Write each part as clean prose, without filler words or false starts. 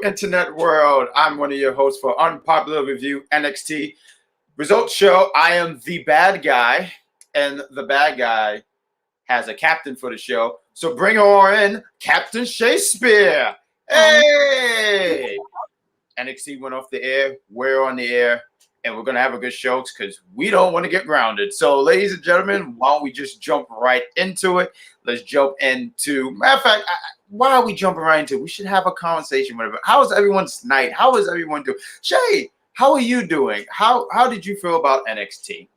internet world? I'm one of your hosts for Unpopular Review NXT Results Show. I am the bad guy, and the bad guy has a captain for the show. So bring her in, Captain Shaykespeare. Hey! NXT went off the air. We're on the air, and we're going to have a good show because we don't want to get grounded. So, ladies and gentlemen, why don't we just jump right into it? Let's jump into, matter of fact, why are we jumping right into it? We should have a conversation with everyone. How is everyone's night? How is everyone doing? Shay, how are you doing? How did you feel about NXT? It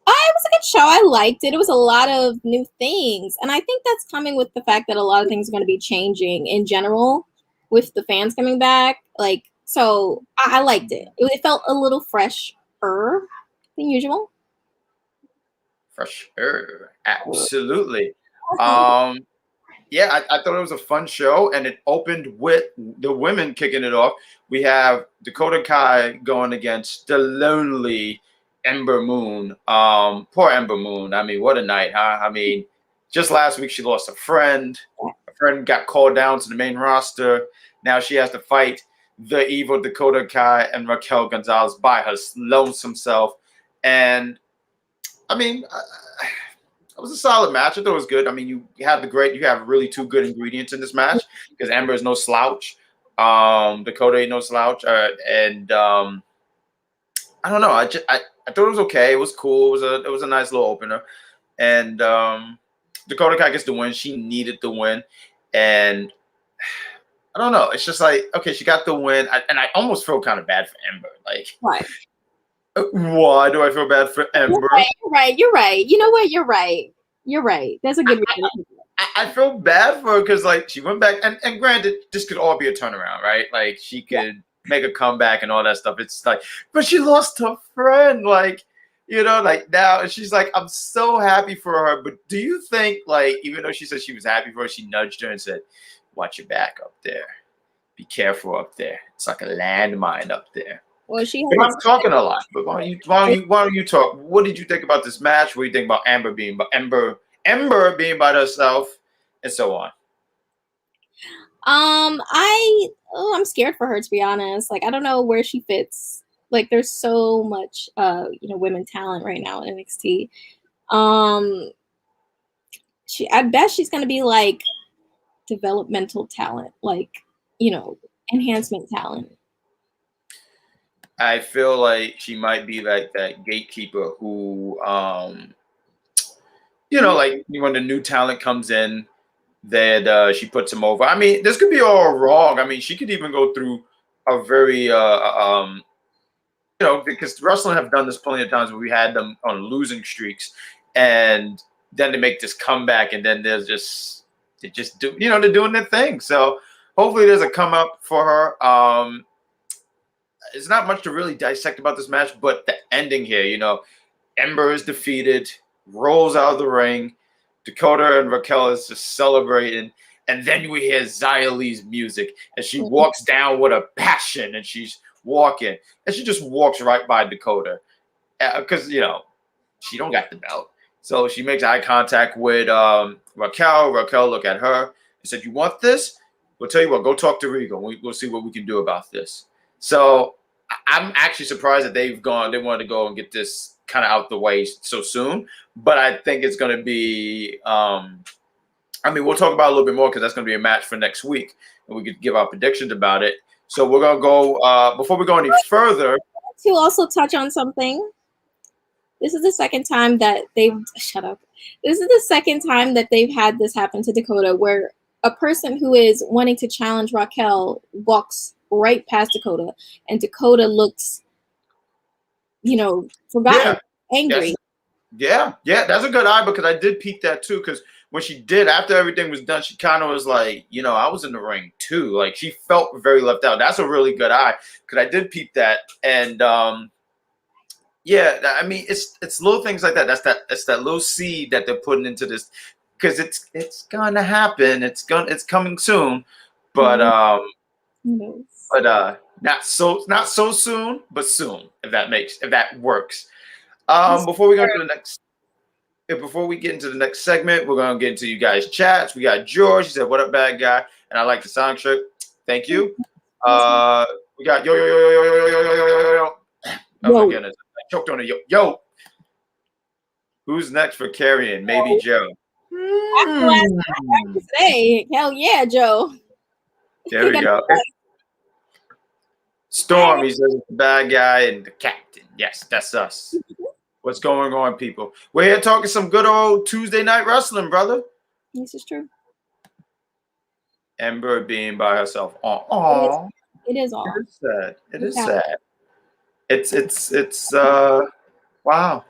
was a good show. I liked it. It was a lot of new things. And I think that's coming with the fact that a lot of things are going to be changing in general with the fans coming back. So I liked it. It felt a little fresher than usual. Fresher. Absolutely. Yeah, I thought it was a fun show, and it opened with the women kicking it off. We have Dakota Kai going against the lonely Ember Moon. Poor Ember Moon. I mean, what a night, huh? I mean, just last week she lost a friend. A friend got called down to the main roster. Now she has to fight the evil Dakota Kai and Raquel Gonzalez by her lonesome self. And, I mean, it was a solid match. I thought it was good. I mean, you have really two good ingredients in this match because Ember is no slouch. Dakota ain't no slouch. I don't know. I thought it was okay. It was cool. It was a nice little opener. And Dakota Kai gets the win. She needed the win. And I don't know. It's just like, okay, she got the win. I almost feel kind of bad for Ember. Like, why? Why do I feel bad for Ember? You're right. You know what? You're right. There's a good reason. I feel bad for her because, like, she went back. And granted, this could all be a turnaround, right? Like, she could make a comeback and all that stuff. It's like, but she lost her friend. Like, you know, like now. And she's like, I'm so happy for her. But do you think, like, even though she said she was happy for her, she nudged her and said, watch your back up there. Be careful up there. It's like a landmine up there. Well, I'm talking a lot, but why don't you talk? What did you think about this match? What do you think about Ember being by herself, and so on? I'm scared for her, to be honest. Like, I don't know where she fits. Like, there's so much women talent right now in NXT. I bet she's gonna be like developmental talent, like, enhancement talent. I feel like she might be like that gatekeeper who, like when the new talent comes in, that she puts them over. I mean, this could be all wrong. I mean, she could even go through a very, because wrestling have done this plenty of times where we had them on losing streaks, and then they make this comeback, and then they're just they're doing their thing. So hopefully there's a come up for her. It's not much to really dissect about this match, but the ending here, Ember is defeated, rolls out of the ring. Dakota and Raquel is just celebrating. And then we hear Xia Li's music, and she walks down with a passion, and she's walking. And she just walks right by Dakota because, she don't got the belt. So she makes eye contact with Raquel. Raquel look at her and said, you want this? We'll tell you what, go talk to Regal. We'll see what we can do about this. So I'm actually surprised that they wanted to go and get this kind of out the way so soon. But I think it's going to be, we'll talk about it a little bit more because that's going to be a match for next week. And we could give our predictions about it. So we're going to go, before we go any further. To also touch on something. This is the second time that This is the second time that they've had this happen to Dakota, where a person who is wanting to challenge Raquel walks right past Dakota, and Dakota looks, forgotten, angry. Yeah, that's a good eye because I did peep that too. Because when she did, after everything was done, she kind of was like, I was in the ring too. Like she felt very left out. That's a really good eye because I did peep that. And it's little things like that. That's that little seed that they're putting into this because it's gonna happen. It's coming soon, but not so soon, but soon. If that works. Before we get into the next segment, we're gonna get into you guys' chats. We got George. He said, "What up, bad guy?" And I like the sound check. Thank you. We got yo. Oh my goodness, I choked on it. Yo. Who's next for Karrion? Maybe Joe. After last night, today, hell yeah, Joe. There we go. Storm, he says the bad guy and the captain. Yes, that's us. What's going on, people? We're here talking some good old Tuesday night wrestling, brother. This is true. Ember being by herself. Oh, it is all. It is sad. It is sad. It's wow.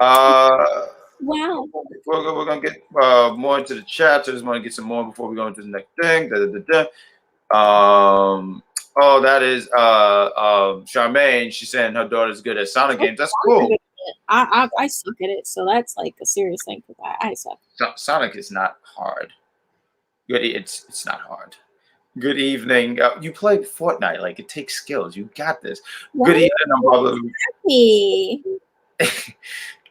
Wow. We're gonna get more into the chat. So I just want to get some more before we go into the next thing. Oh, that is Charmaine. She's saying her daughter's good at Sonic games. That's cool. I suck at it, so that's like a serious thing for that. I suck. Sonic is not hard. Good. It's not hard. Good evening. You play Fortnite. Like, it takes skills. You got this. Good evening. I'm probably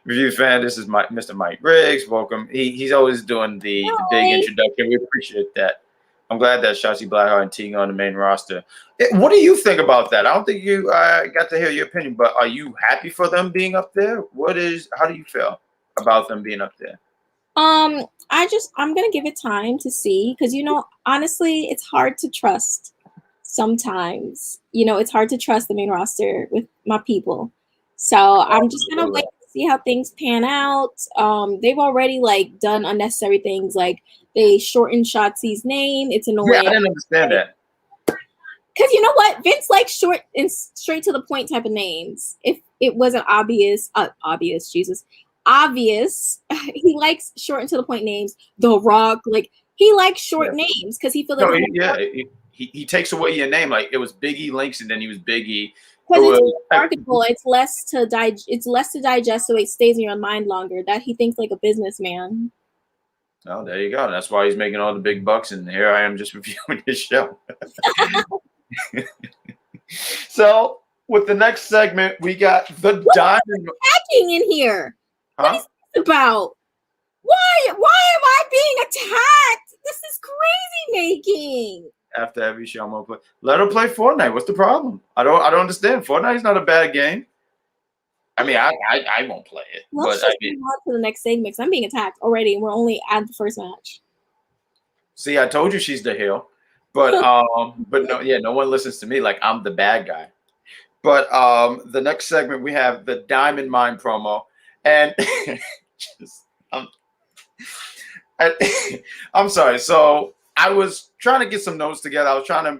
Review fan. This is Mr. Mike Briggs. Welcome. He's always doing the big introduction. We appreciate that. I'm glad that Shotzi Blackheart and Tegan on the main roster. What do you think about that? I don't think you got to hear your opinion, but are you happy for them being up there? How do you feel about them being up there? I'm gonna give it time to see, because honestly, it's hard to trust sometimes. It's hard to trust the main roster with my people. So I'm just gonna wait to see how things pan out. They've already done unnecessary things, like they shortened Shotzi's name. It's annoying. Yeah, I didn't understand that. Because you know what? Vince likes short and straight to the point type of names. If it wasn't obvious, he likes short and to the point names. The Rock, he likes short names because he feels like he takes away your name. Like, it was Biggie Links, and then he was Biggie. Because it's marketable. It's less to digest, so it stays in your mind longer. That he thinks like a businessman. Oh, there you go. That's why he's making all the big bucks, and here I am just reviewing his show. So, with the next segment, we got the Diamond attacking in here. Huh? What is this about? Why am I being attacked? This is crazy making. After every show, I'm gonna play. Let her play Fortnite. What's the problem? I don't understand. Fortnite's not a bad game. I mean, I won't play it. Let's just move on to the next segment. I'm being attacked already, and we're only at the first match. See, I told you she's the heel, but no one listens to me. Like, I'm the bad guy. But the next segment, we have the Diamond Mine promo, and I'm sorry. So I was trying to get some notes together. I was trying to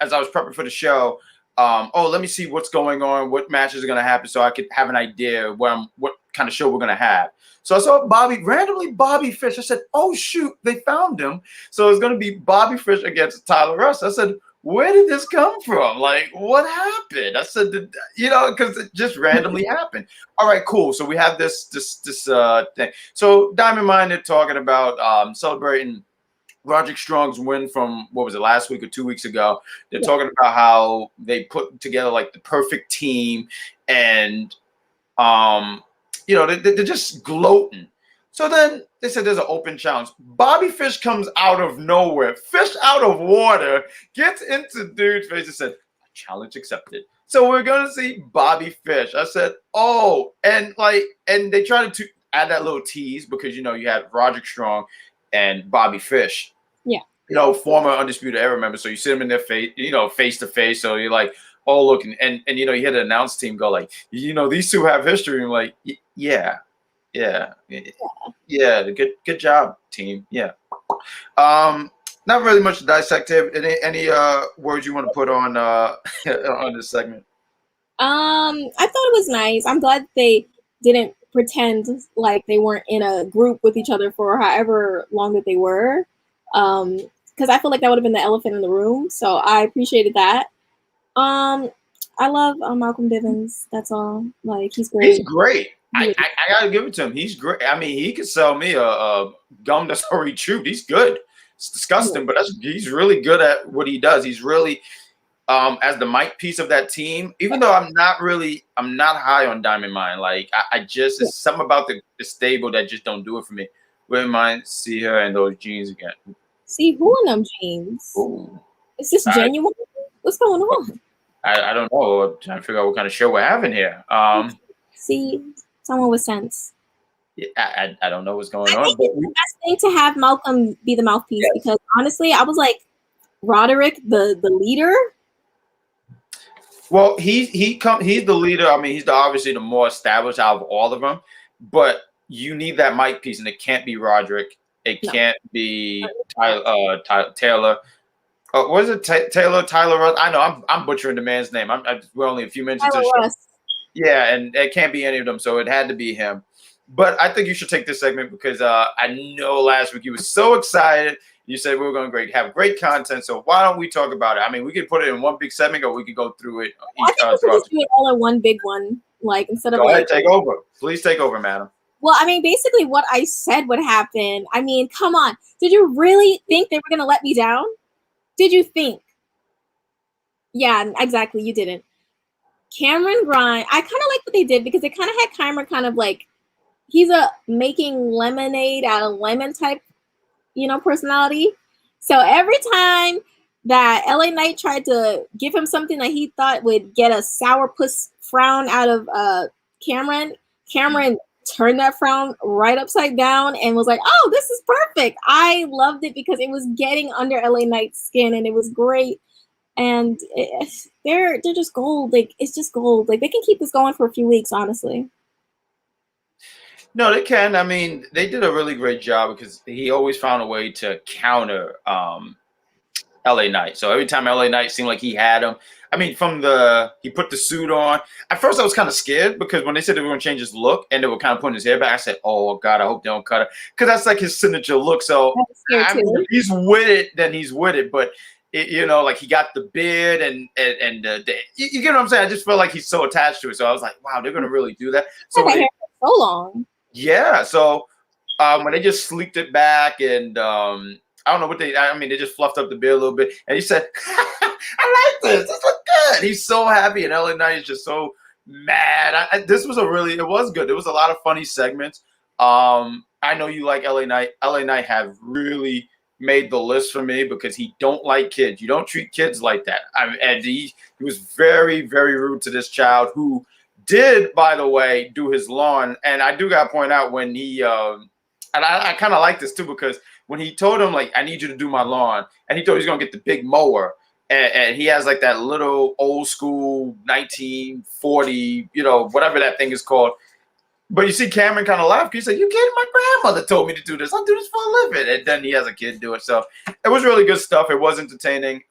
as I was prepping for the show. Let me see what's going on, what matches are going to happen, so I could have an idea what kind of show we're going to have. So I saw Bobby Fish. I said, oh, shoot, they found him. So it's going to be Bobby Fish against Tyler Russ. I said, where did this come from? Like, what happened? I said, because it just randomly happened. All right, cool. So we have this thing. So Diamond Mine, they're talking about celebrating Roderick Strong's win from, what was it, last week or 2 weeks ago. They're talking about how they put together the perfect team, and they're just gloating. So then they said there's an open challenge. Bobby Fish comes out of nowhere, fish out of water, gets into dude's face and said, challenge accepted. So we're gonna see Bobby Fish. I said, oh, and they tried to add that little tease because you have Roderick Strong and Bobby Fish. Yeah. Former Undisputed Era member. So you see them in their face, face to face. So you're like, oh, look, and you hear the announce team go like, these two have history. And like, yeah. Good job, team. Yeah. Not really much to dissect here. Any words you want to put on on this segment? I thought it was nice. I'm glad they didn't pretend like they weren't in a group with each other for however long that they were. Because I feel like that would have been the elephant in the room. So I appreciated that. I love Malcolm Bivens. That's all. He's great. He's great. I gotta give it to him. He's great. I mean, he could sell me a gum that's already chewed. He's good. It's disgusting, but he's really good at what he does. He's really as the mic piece of that team. Even though I'm not high on Diamond Mine. It's something about the stable that just don't do it for me. Wouldn't mind see her in those jeans again. See who in them jeans? Ooh. Is this genuine? What's going on? I don't know. I'm trying to figure out what kind of show we're having here. See, someone with sense. I don't know what's going I on. think it's the best thing to have Malcolm be the mouthpiece because honestly, I was like, Roderick, the leader. Well, he's the leader. I mean, he's obviously the more established out of all of them. But you need that mic piece, and it can't be Roderick. It can't be Taylor. What is it? Tyler Russ? I know I'm butchering the man's name. We're only a few minutes into the show. Yeah, and it can't be any of them, so it had to be him. But I think you should take this segment because I know last week you were so excited. You said we were going to have great content, so why don't we talk about it? I mean, we could put it in one big segment, or we could go through it. I think we could just do it all in one big one, like instead of. Go ahead, take over. Please take over, madam. Well, I mean, basically what I said would happen. I mean, come on. Did you really think they were going to let me down? Did you think? Yeah, exactly. You didn't. Cameron Grimes, I kind of like what they did because they kind of had Cameron kind of like, he's a making lemonade out of lemon type, personality. So every time that LA Knight tried to give him something that he thought would get a sourpuss frown out of Cameron turned that frown right upside down and was like, oh, this is perfect. I loved it because it was getting under LA Knight's skin and it was great. And they're just gold. Like, it's just gold. Like, they can keep this going for a few weeks, honestly. No, they can. I mean, they did a really great job because he always found a way to counter LA Knight. So every time LA Knight seemed like he had him, I mean, he put the suit on. At first, I was kind of scared because when they said they were going to change his look and they were kind of putting his hair back, I said, oh, God, I hope they don't cut it. Because that's like his signature look. So I mean, if he's with it, then he's with it. But, like he got the beard and you get what I'm saying? I just felt like he's so attached to it. So I was like, wow, they're going to really do that. So hair for so long. Yeah. So when they just sleeked it back and I don't know what they just fluffed up the beard a little bit. And he said, I like this. This looks good. He's so happy. And LA Knight is just so mad. It was good. There was a lot of funny segments. I know you like LA Knight. LA Knight have really made the list for me because he don't like kids. You don't treat kids like that. And he was very, very rude to this child who did, by the way, do his lawn. And I do got to point out when he, and I kind of like this too, because when he told him, like, I need you to do my lawn, and he thought he was going to get the big mower, and he has like that little old school 1940, whatever that thing is called. But you see Cameron kind of laughed. He said, you kidding? My grandmother told me to do this. I do this for a living. And then he has a kid do it. So it was really good stuff. It was entertaining.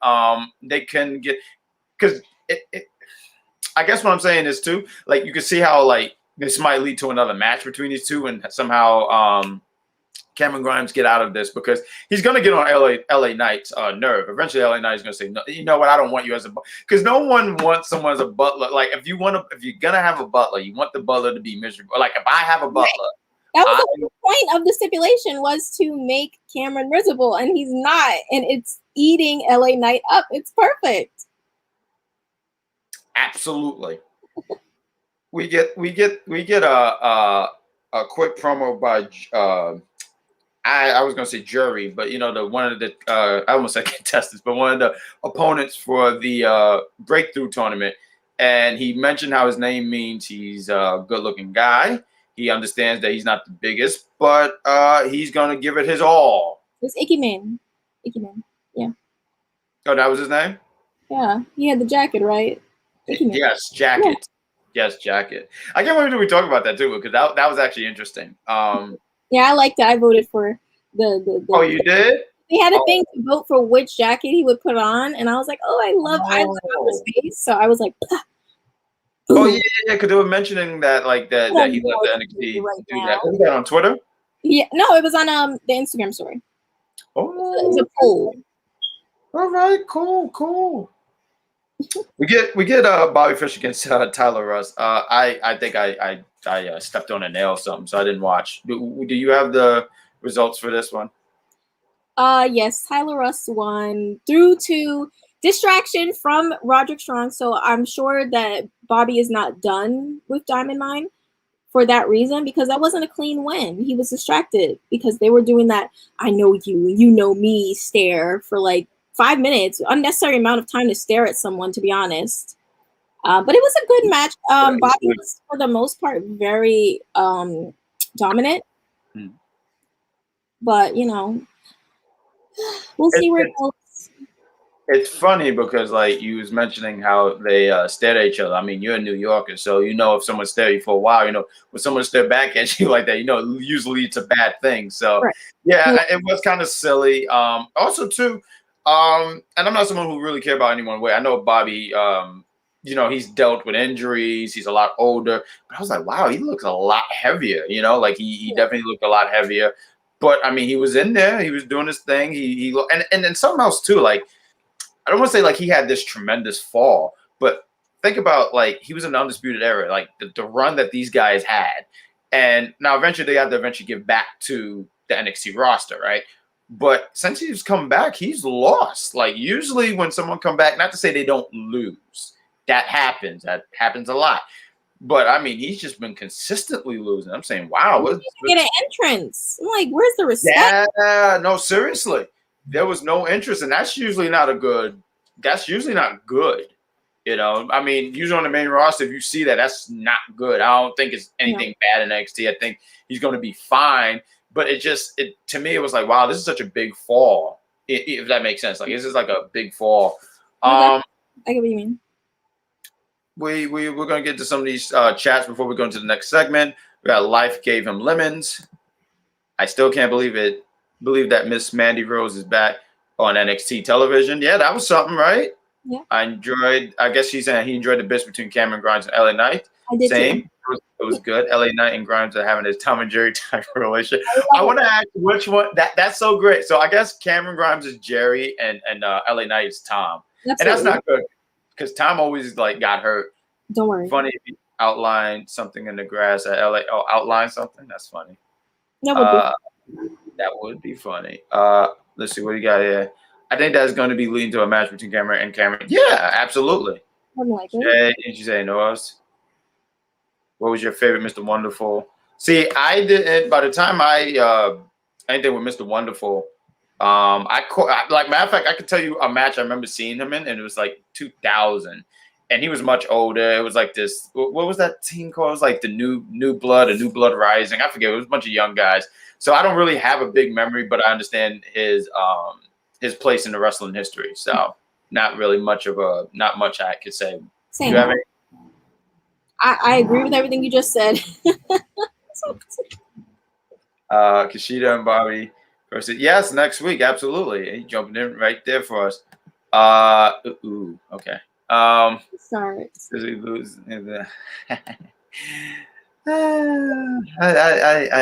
They can get, because I guess what I'm saying is too, like, you can see how like this might lead to another match between these two, and somehow Cameron Grimes get out of this because he's going to get on LA Knight's nerve. Eventually, LA Knight is going to say, no, you know what? I don't want you as a because no one wants someone as a butler. Like, if you're going to have a butler, you want the butler to be miserable. Like, if I have a butler. That was the point of the stipulation, was to make Cameron miserable, and he's not. And it's eating LA Knight up. It's perfect. Absolutely. we get a quick promo by I was gonna say jury, but the one of the I almost said contestants, but one of the opponents for the breakthrough tournament, and he mentioned how his name means he's a good-looking guy. He understands that he's not the biggest, but he's gonna give it his all. It's Icky Man. Yeah. Oh, that was his name? Yeah, he had the jacket, right? Yes, jacket. Yeah. Yes, jacket. I can't wait till we talk about that too, because that was actually interesting. Yeah, I liked it. I voted for the Oh, you did? They had a thing to vote for which jacket he would put on, and I was like, oh, I love his face. So I was like, oh yeah, because they were mentioning that that he left the NXT right to do that. Was that on Twitter? Yeah, no, it was on the Instagram story. Oh, it was a poll. All right, cool. We get Bobby Fish against Tyler Russ. I think I stepped on a nail or something, so I didn't watch. Do you have the results for this one? Yes, Tyler Russ won due to distraction from Roderick Strong. So I'm sure that Bobby is not done with Diamond Mine for that reason, because that wasn't a clean win. He was distracted because they were doing that I know you, you know me stare for like 5 minutes, unnecessary amount of time to stare at someone, to be honest. But it was a good match. Bobby was, for the most part, very dominant. But, you know, we'll see where it goes. It's funny because, like, you was mentioning how they stared at each other. I mean, you're a New Yorker, so you know if someone stared at you for a while, you know, when someone stared back at you like that, you know, it usually it's a bad thing. So, Right. yeah, it was kind of silly. Also, too, and I'm not someone who really care about anyone way. I know Bobby, you know, he's dealt with injuries. He's a lot older. But I was like, wow, he looks a lot heavier. You know, like he definitely looked a lot heavier. But, I mean, he was in there. He was doing his thing. And then something else, too, like, I don't want to say like he had this tremendous fall, but think about like he was in the Undisputed Era, like the run that these guys had. And now eventually they have to eventually give back to the NXT roster, right? But since he's come back, he's lost. Like usually when someone come back, not to say they don't lose. That happens. That happens a lot. But I mean, he's just been consistently losing. I'm saying, wow. Get an entrance. I'm like, where's the respect? Yeah, no, seriously. There was no interest, and that's usually not good. You know, I mean, usually on the main roster, if you see that, that's not good. I don't think it's anything bad in NXT. I think he's going to be fine. But to me, it was like, wow, this is such a big fall. If that makes sense, like this is like a big fall. I get what you mean. We're going to get to some of these chats before we go into the next segment. We got Life Gave Him Lemons. I still can't believe that Miss Mandy Rose is back on NXT television. Yeah, that was something, right? Yeah. I guess he's saying he enjoyed the bits between Cameron Grimes and LA Knight. I did Same. Too. It was good. LA Knight and Grimes are having this Tom and Jerry type of relationship. I want to ask which one. That's so great. So I guess Cameron Grimes is Jerry and LA Knight is Tom. Absolutely. And that's not good because Tom always like got hurt. Don't worry. Funny if he outlined something in the grass at LA. Oh, outline something? That's funny. That would be funny. Let's see what you got here. I think that's going to be leading to a match between Cameron and Cameron. Yeah, absolutely. I like it. Did you say Noah's? What was your favorite Mr. Wonderful? See, I didn't. By the time anything with Mr. Wonderful, like matter of fact, I could tell you a match I remember seeing him in, and it was like 2000. And he was much older. It was like this. What was that team called? It was like the New Blood, a New Blood Rising. I forget. It was a bunch of young guys. So I don't really have a big memory, but I understand his place in the wrestling history. So not much I could say. Same. I agree with everything you just said. Kushida and Bobby versus yes, next week, absolutely. He jumping in right there for us. Okay. Sorry. Does he lose? I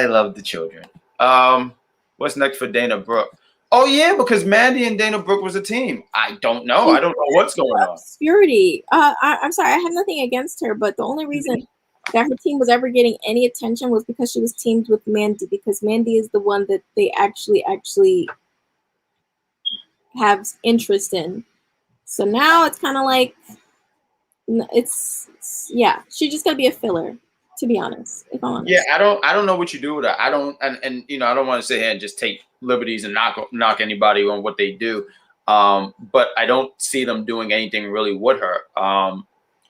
love the children. What's next for Dana Brooke? Oh yeah, because Mandy and Dana Brooke was a team. I don't know. I don't know what's going on. Obscurity. I'm sorry. I have nothing against her, but the only reason that her team was ever getting any attention was because she was teamed with Mandy. Because Mandy is the one that they actually have interest in. So now it's kind of like it's she's just gonna be a filler. To be honest, if I'm honest. Yeah, I don't know what you do with her. I don't, and you know, I don't want to sit here and just take liberties and knock anybody on what they do. But I don't see them doing anything really with her.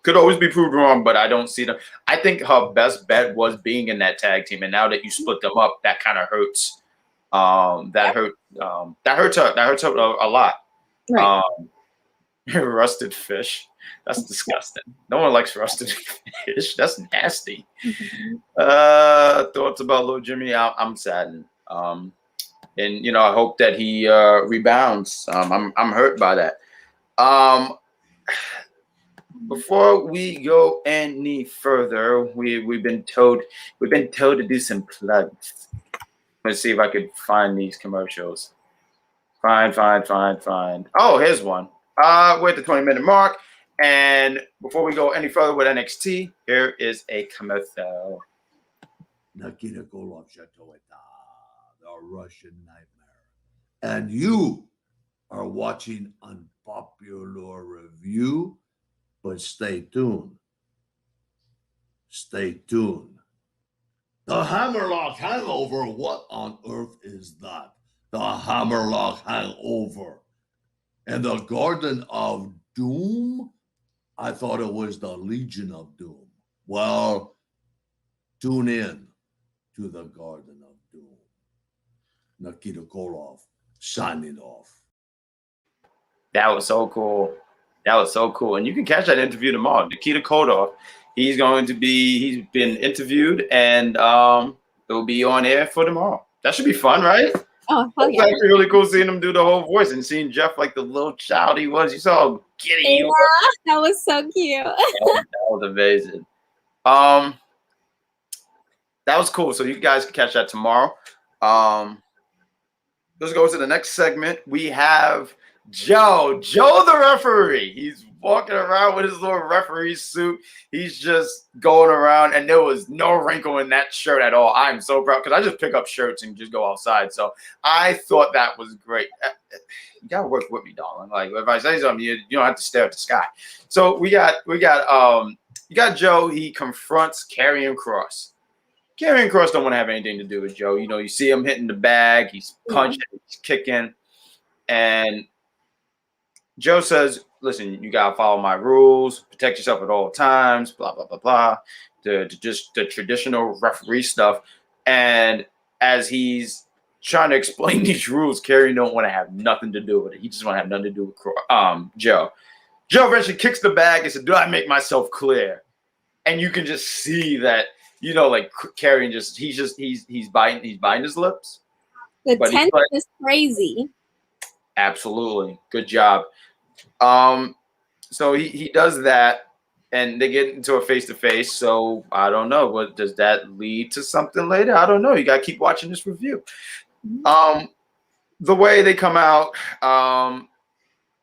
Could always be proved wrong, but I don't see them. I think her best bet was being in that tag team, and now that you split them up, that kind of hurts. That hurts her. That hurts her a lot. Right. Rusted fish. That's disgusting. No one likes rusted fish. That's nasty. Thoughts about Lil Jimmy? I'm saddened. And you know, I hope that he rebounds. I'm hurt by that. Before we go any further, we've been told to do some plugs. Let's see if I could find these commercials. Fine. Oh, here's one. We're at the 20-minute mark. And before we go any further with NXT, here is a commercial. Nakina Golov Shatoeta, the Russian Nightmare. And you are watching Unpopular Review, but stay tuned. Stay tuned. The Hammerlock Hangover, what on earth is that? The Hammerlock Hangover. And the Garden of Doom, I thought it was the Legion of Doom. Well, tune in to the Garden of Doom. Nikita Koloff signing off. That was so cool. That was so cool. And you can catch that interview tomorrow. Nikita Koloff, he's been interviewed, and it will be on air for tomorrow. That should be fun, right? Oh, hell yeah. It's actually really cool seeing him do the whole voice and seeing Jeff like the little child he was. You saw how giddy he was. That was so cute. That was amazing. That was cool. So you guys can catch that tomorrow. Let's go to the next segment. We have Joe the referee. He's walking around with his little referee suit. He's just going around, and there was no wrinkle in that shirt at all. I'm so proud because I just pick up shirts and just go outside. So I thought that was great. You gotta work with me, darling. Like if I say something, you don't have to stare at the sky. So you got Joe. He confronts Karrion Kross. Karrion Kross don't want to have anything to do with Joe. You know, you see him hitting the bag, he's punching, he's kicking, and Joe says, listen, you got to follow my rules, protect yourself at all times, blah, blah, blah, blah. Just the traditional referee stuff. And as he's trying to explain these rules, Karrion don't want to have nothing to do with it. He just want to have nothing to do with Joe. Joe eventually kicks the bag and said, do I make myself clear? And you can just see that, you know, like Karrion he's biting his lips. The tension is crazy. Absolutely. Good job. So he does that, and they get into a face-to-face. So I don't know. What does that lead to something later? I don't know. You gotta keep watching this review. The way they come out,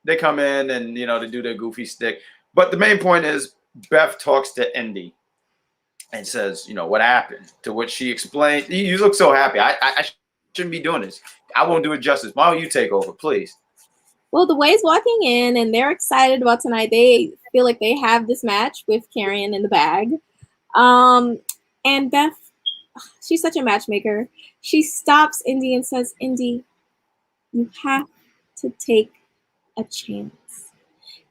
they come in and you know they do their goofy stick. But the main point is Beth talks to Indy and says, you know, what happened? To which she explained, you look so happy. I shouldn't be doing this. I won't do it justice. Why don't you take over, please? Well, the Way's walking in, and they're excited about tonight. They feel like they have this match with Karrion in the bag. And Beth, she's such a matchmaker. She stops Indy and says, Indy, you have to take a chance.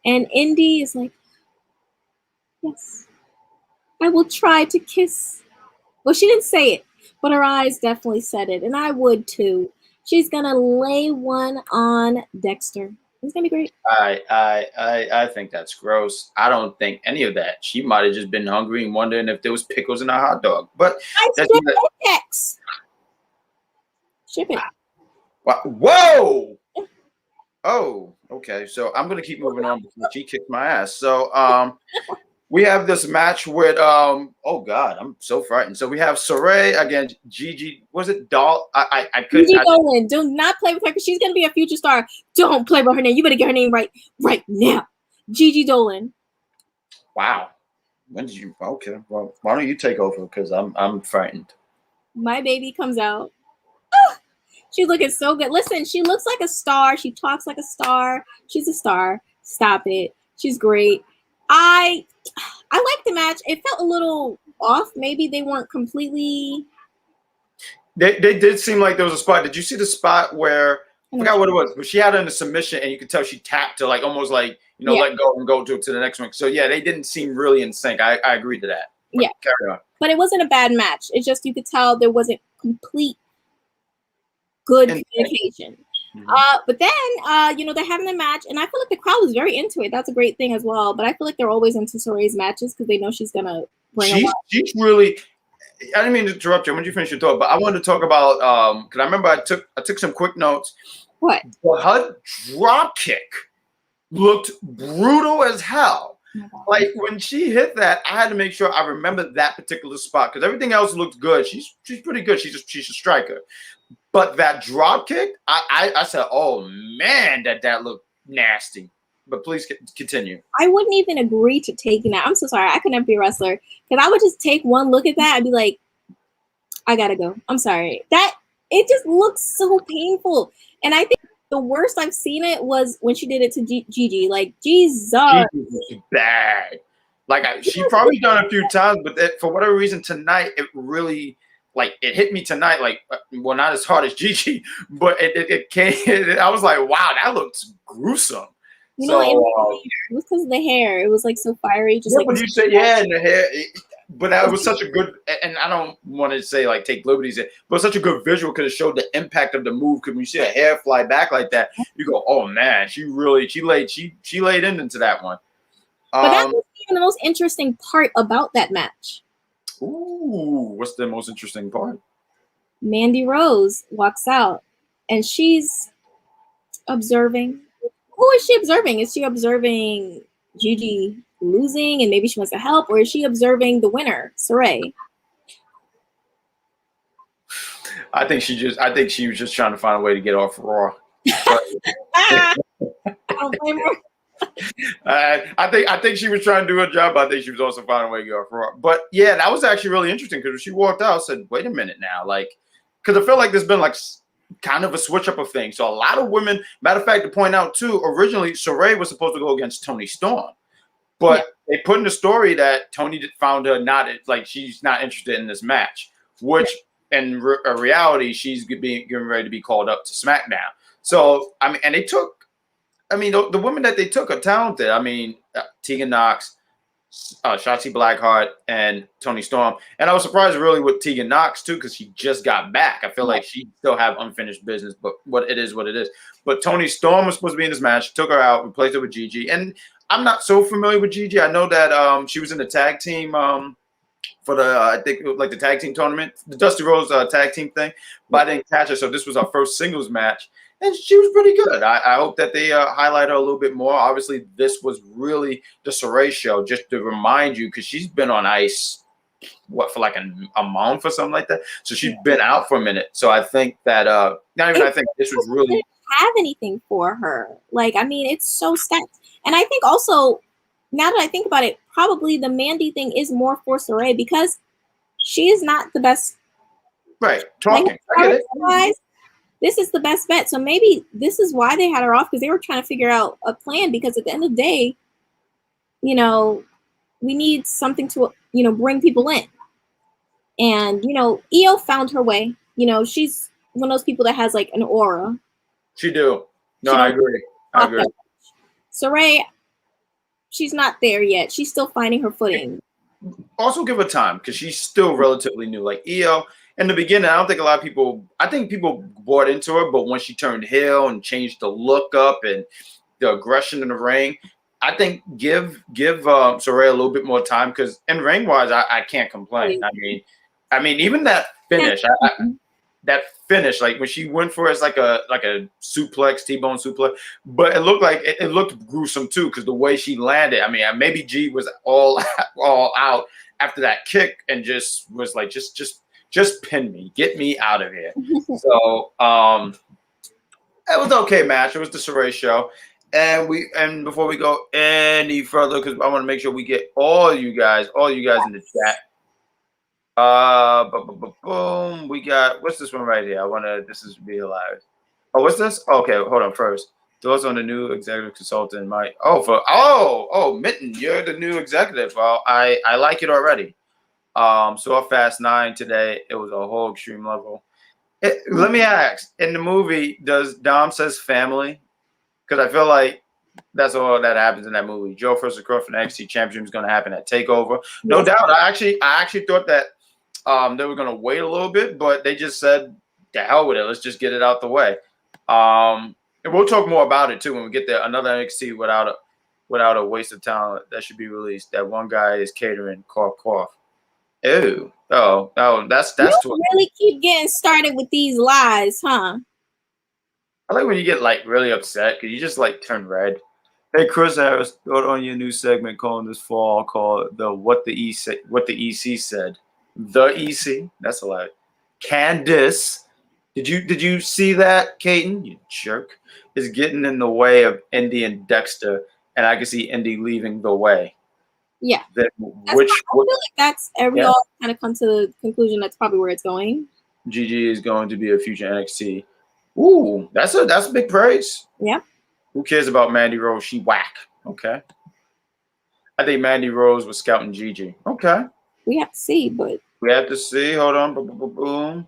And Indy is like, yes, I will try to kiss. Well, she didn't say it, but her eyes definitely said it, and I would too. She's gonna lay one on Dexter. It's gonna be great. I think that's gross. I don't think any of that. She might have just been hungry and wondering if there was pickles in a hot dog. But Dex. Ship it. Whoa! Oh, okay. So I'm gonna keep moving on before she kicks my ass. So we have this match with oh god, I'm so frightened. So we have Sarray against Gigi. Was it Doll? I couldn't. Gigi Dolan. Do not play with her because she's gonna be a future star. Don't play with her name. You better get her name right now. Gigi Dolan. Wow. When did you? Okay. Well, why don't you take over? Because I'm frightened. My baby comes out. She's looking so good. Listen, she looks like a star. She talks like a star. She's a star. Stop it. She's great. I like the match. It felt a little off. Maybe they weren't completely. They did seem like there was a spot. Did you see the spot where I forgot what it was, but she had her in a submission and you could tell she tapped to like almost like let go and go to the next one. So yeah, they didn't seem really in sync. I agree to that. But yeah, carry on. But it wasn't a bad match. It's just you could tell there wasn't complete good communication. But then, they're having a match, and I feel like the crowd was very into it. That's a great thing as well. But I feel like they're always into Sarray's matches because they know she's gonna bring a lot. She's really. I didn't mean to interrupt you. When you finish your thought, but I wanted to talk about because I remember I took some quick notes. What? Her drop kick looked brutal as hell. Like when she hit that, I had to make sure I remembered that particular spot because everything else looked good. She's pretty good. She's a striker. But that drop kick, I said, oh man, that looked nasty. But please continue. I wouldn't even agree to taking that. I'm so sorry. I could never be a wrestler because I would just take one look at that and be like, I gotta go. I'm sorry. It just looks so painful. And I think the worst I've seen it was when she did it to Gigi. Like, Jesus. Gigi was bad. Like she probably done it a few times, but for whatever reason tonight, it really it hit me tonight, like, well, not as hard as Gigi, but it came. I was like, wow, that looks gruesome. You know, it was because of the hair. It was like so fiery. Just like when you said and the hair, but that was such a good. And I don't want to say like take liberties, but such a good visual because it showed the impact of the move. Because when you see a hair fly back like that, you go, oh man, she laid into that one. But that was even the most interesting part about that match. Ooh, what's the most interesting part? Mandy Rose walks out, and she's observing. Who is she observing? Is she observing Gigi losing, and maybe she wants to help, or is she observing the winner, Sarray? I think she was just trying to find a way to get off Raw. I don't blame her. I think she was trying to do her job. But I think she was also finding a way to get off Raw. But yeah, that was actually really interesting because when she walked out, I said, "Wait a minute now," like, because I feel like there's been like kind of a switch up of things. So a lot of women, matter of fact, to point out too, originally Sarray was supposed to go against Toni Storm, but they put in the story that Toni found her she's not interested in this match, which in reality she's getting ready to be called up to SmackDown. So I mean, and they took. I mean, the women that they took are talented. I mean, Tegan Knox, Shotzi Blackheart, and Toni Storm. And I was surprised really with Tegan Knox too, because she just got back. I feel like she still have unfinished business, but what it is. But Toni Storm was supposed to be in this match. Took her out, replaced her with Gigi. And I'm not so familiar with Gigi. I know that she was in the tag team for the I think like the tag team tournament, the Dusty Rhodes tag team thing. But I didn't catch her, so this was our first singles match. And she was pretty good. I hope that they highlight her a little bit more. Obviously, this was really the Sarray show, just to remind you, because she's been on ice, for like a month or something like that. So she's been out for a minute. So I think that, I think this was really. Have anything for her. Like, I mean, it's so stacked. And I think also, now that I think about it, probably the Mandy thing is more for Sarray because she is not the best. Right. Talking. I get it. This is the best bet. So maybe this is why they had her off, because they were trying to figure out a plan, because at the end of the day, we need something to, bring people in. And, Io found her way. She's one of those people that has like an aura. She do. No, I agree. Sarray, she's not there yet. She's still finding her footing. Also give her time because she's still relatively new. Like Io, in the beginning, I don't think I think people bought into her, but when she turned heel and changed the look up and the aggression in the ring, I think give Sarray a little bit more time because in ring wise, I can't complain. I mean, even that finish, like when she went for it, it's like a suplex, T-bone suplex, but it looked gruesome too because the way she landed. I mean, maybe G was all out after that kick and just was like, just pin me, get me out of here. So it was an okay match. It was the Sarray show. And before we go any further, because I want to make sure we get all you guys in the chat. Boom. We got what's this one right here? This is be hilarious. Oh, what's this? Okay, hold on first. Those on the new executive consultant, Mike. Mitten, you're the new executive. Well, I like it already. Saw Fast 9 today. It was a whole extreme level. Let me ask, in the movie, does Dom says family? Because I feel like that's all that happens in that movie. Joe versus Kross for the NXT Championship is going to happen at TakeOver. No doubt. I actually thought that they were going to wait a little bit, but they just said, "The hell with it. Let's just get it out the way." And we'll talk more about it too when we get there. Another NXT without a waste of talent that should be released. That one guy is catering. Cough. Ew. Oh, that's you really keep getting started with these lies, huh? I like when you get like really upset because you just like turn red. Hey, Chris Harris, thought on your new segment calling this fall called the What the EC Said. The EC, that's a lot. Candice, did you see that? Caden, you jerk, is getting in the way of Indy and Dexter, and I can see Indy leaving the way. Yeah. I feel like that's we all kind of come to the conclusion that's probably where it's going. Gigi is going to be a future NXT. Ooh, that's a big praise. Yeah. Who cares about Mandy Rose? She whack. Okay. I think Mandy Rose was scouting Gigi. Okay. We have to see, but We have to see. Hold on. Boom, boom, boom, boom.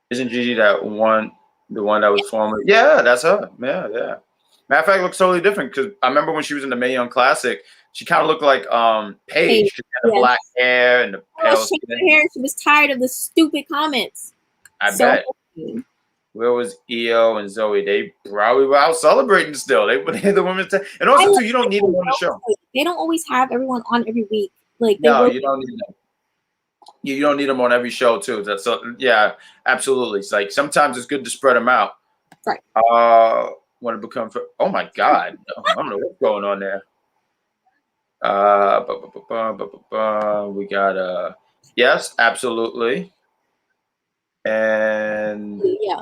Isn't Gigi that one? The one that was formerly? Yeah, that's her. Yeah, yeah. Matter of fact, it looks totally different because I remember when she was in the Mae Young Classic, she kind of looked like Paige. She had the black hair and the pale she skin. her hair. She was tired of the stupid comments. I bet. Where was EO and Zoe? They probably were out celebrating still. They the women's and also too, you don't need them on the show. They don't always have everyone on every week. Like no, you don't need them. You don't need them on every show too. That's yeah, absolutely. It's like sometimes it's good to spread them out. Right. When it becomes oh my god, I don't know what's going on there. We got yes, absolutely. And yeah,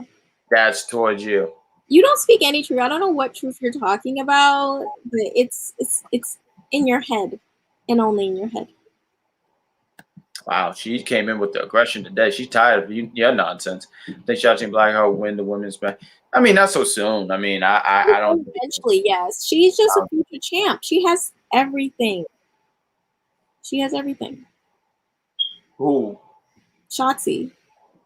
that's towards you. You don't speak any truth. I don't know what truth you're talking about, but it's in your head and only in your head. Wow, she came in with the aggression today. She's tired of your nonsense. I think Shotzi Blackheart win the women's match. I mean, not so soon. I mean, I don't. Eventually, yes. She's just a future champ. She has everything. She has everything. Who? Shotzi.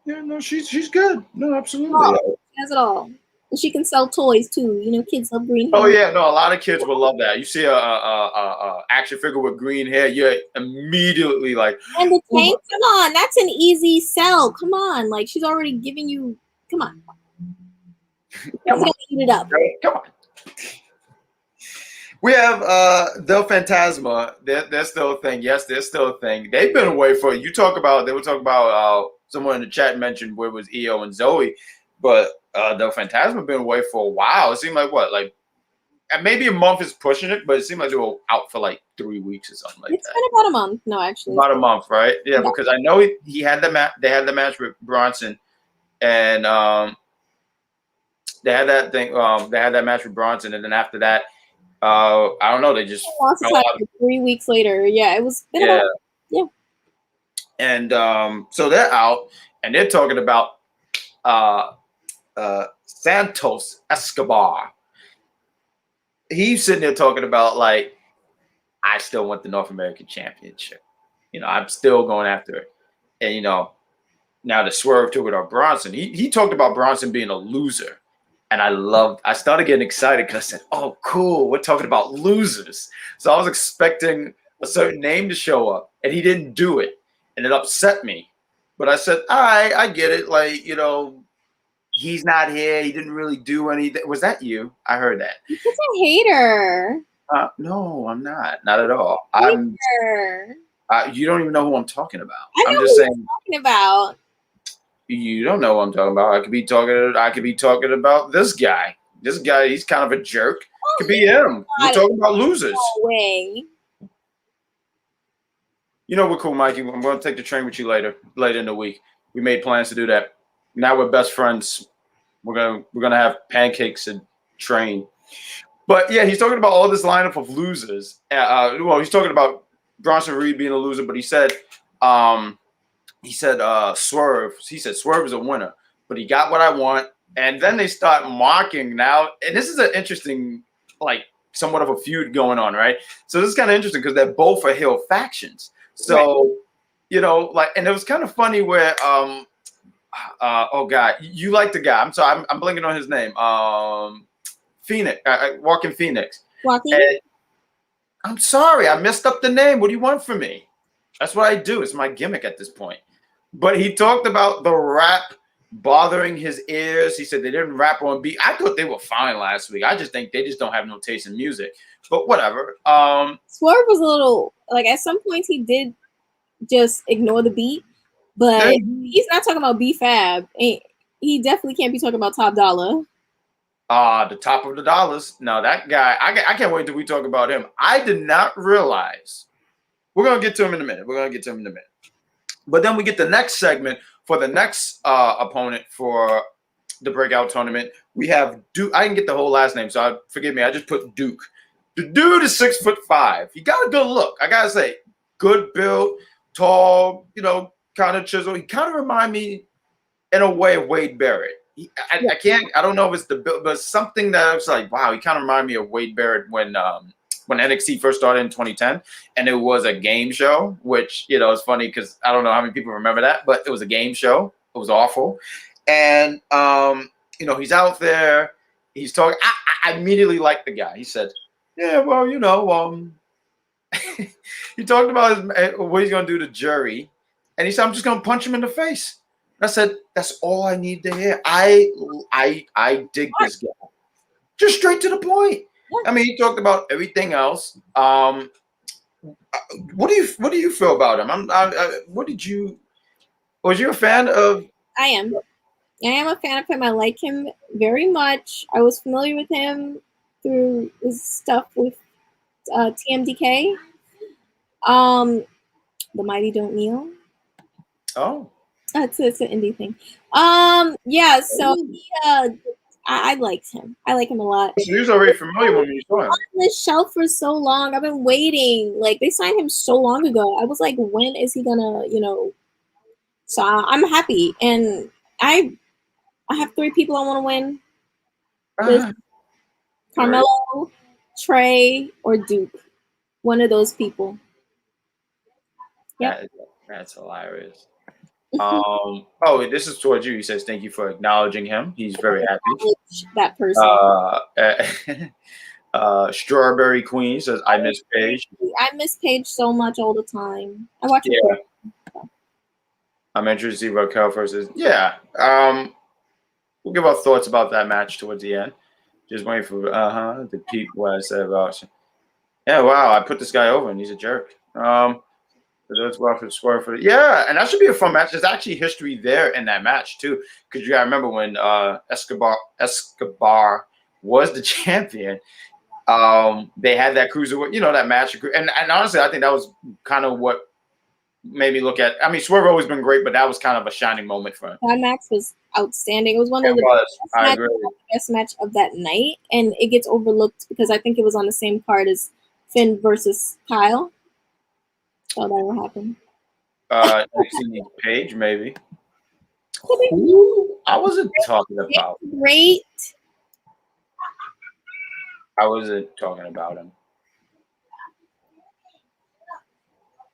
Yeah, no, she's good. No, absolutely. She has it all. And she can sell toys too. You know, kids love green hair. Oh yeah, no, a lot of kids will love that. You see a action figure with green hair, you're immediately like. And the tank, come on, that's an easy sell. Come on, like she's already giving you. Come on. Come on. Eat it up. Come on. We have Del Fantasma. They're still a thing. Yes, they're still a thing. They've been away for they were talking about someone in the chat mentioned where was EO and Zoe, but Del Fantasma been away for a while. It seemed like what, like maybe a month is pushing it, but it seemed like they were out for like 3 weeks or something like that. It's been about a month. No, actually. About a month, right? Yeah, because I know he had the match. They had the match with Bronson, and they had that thing. They had that match with Bronson, and then after that, I don't know. They just lost the title 3 weeks later. Yeah, it was. Yeah. And so they're out, and they're talking about Santos Escobar. He's sitting there talking about like, I still want the North American Championship. You know, I'm still going after it. And you know, now the Swerve took it on Bronson. He talked about Bronson being a loser. And I started getting excited because I said, oh, cool, we're talking about losers. So I was expecting a certain name to show up, and he didn't do it. And it upset me. But I said, all right, I get it. Like, you know, he's not here. He didn't really do anything. Was that you? I heard that. You're such a hater. No, I'm not. Not at all. Hater. You don't even know who I'm talking about. I'm just saying. Talking about. You don't know what I'm talking about. I could be talking about this guy. This guy, he's kind of a jerk. It could be him. We're talking about losers. No way. You know, we're cool, Mikey. I'm going to take the train with you later in the week. We made plans to do that. Now we're best friends. We're gonna have pancakes and train. But yeah, he's talking about all this lineup of losers. Well, he's talking about Bronson Reed being a loser, but he said Swerve. He said Swerve is a winner, but he got what I want. And then they start mocking now. And this is an interesting, like, somewhat of a feud going on, right? So this is kind of interesting because they're both are heel factions. So, right. You know, like, and it was kind of funny where, oh God, you like the guy. I'm sorry, I'm blanking on his name. Phoenix, Walking Phoenix. Walking. I'm sorry, I messed up the name. What do you want from me? That's what I do. It's my gimmick at this point. But he talked about the rap bothering his ears. He said they didn't rap on beat. I thought they were fine last week. I just think they just don't have no taste in music. But whatever. Swerve was a little, like, at some points he did just ignore the beat. But he's not talking about B-Fab. He definitely can't be talking about Top Dollar. The top of the dollars. No, that guy, I can't wait till we talk about him. I did not realize. We're going to get to him in a minute. But then we get the next segment for the next opponent for the breakout tournament. We have Duke. I didn't get the whole last name, so forgive me. I just put Duke. The dude is 6'5". He got a good look. I got to say, good build, tall, you know, kind of chiseled. He kind of remind me in a way of Wade Barrett. I don't know if it's the build, but something that I was like, wow, he kind of reminded me of Wade Barrett when when NXT first started in 2010, and it was a game show, which, you know, it's funny because I don't know how many people remember that, but it was a game show. It was awful. And, you know, he's out there. He's talking. I immediately liked the guy. He said, yeah, well, you know, he talked about what he's going to do to Jury. And he said, I'm just going to punch him in the face. I said, that's all I need to hear. I dig this guy. Just straight to the point. I mean, he talked about everything else. What do you feel about him? Was you a fan of? I am a fan of him. I like him very much. I was familiar with him through his stuff with TMDK. The Mighty Don't Kneel. Oh, it's an indie thing. Yeah. So I liked him. I like him a lot. so he was already familiar when you saw him. On this shelf for so long. I've been waiting. Like, they signed him so long ago. I was like, when is he gonna, you know? So I'm happy, and I have 3 people I want to win. There's Carmelo, Trey, or Duke. One of those people. Yep. That's hilarious. Oh, this is towards you. He says, thank you for acknowledging him. He's very happy. That person. Strawberry Queen says, I miss Paige. I miss Paige so much all the time. I watch it. I'm interested to see what Cal first is. Yeah. We'll give our thoughts about that match towards the end. Just waiting for the peep what I said about. Yeah, wow, I put this guy over and he's a jerk. That's well for Swerve for yeah, and that should be a fun match. There's actually history there in that match too, because you gotta remember when Escobar was the champion. They had that cruiserweight, you know, that match, and honestly, I think that was kind of what made me look at. I mean, Swerve always been great, but that was kind of a shining moment for him. That match was outstanding. It was one of the best match of that night, and it gets overlooked because I think it was on the same card as Finn versus Kyle. So that will happen. Paige, maybe. Who? I wasn't talking about. Great. I wasn't talking about him.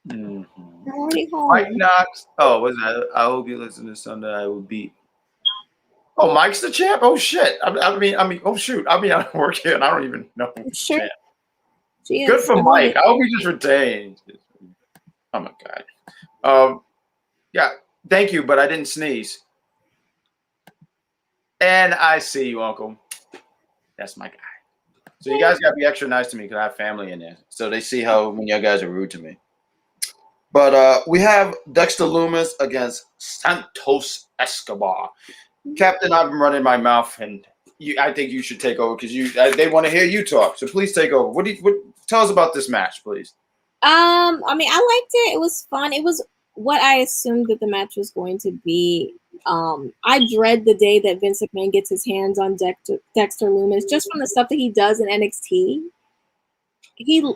Mm-hmm. Mike Knox. Oh, what's that? I hope you listen to Sunday. I will beat. Oh, Mike's the champ. Oh shit. I mean. Oh shoot. I mean, I work here and I don't even know. Sure. Good for Mike. I hope he just retains. Oh my god. Yeah. Thank you, but I didn't sneeze. And I see you, Uncle. That's my guy. So you guys gotta be extra nice to me because I have family in there. So they see how when you guys are rude to me. But we have Dexter Lumis against Santos Escobar. Captain, I've been running my mouth, and I think you should take over because they want to hear you talk. So please take over. What tell us about this match, please? I mean, I liked it. It was fun. It was what I assumed that the match was going to be. I dread the day that Vince McMahon gets his hands on Dexter Lumis just from the stuff that he does in NXT.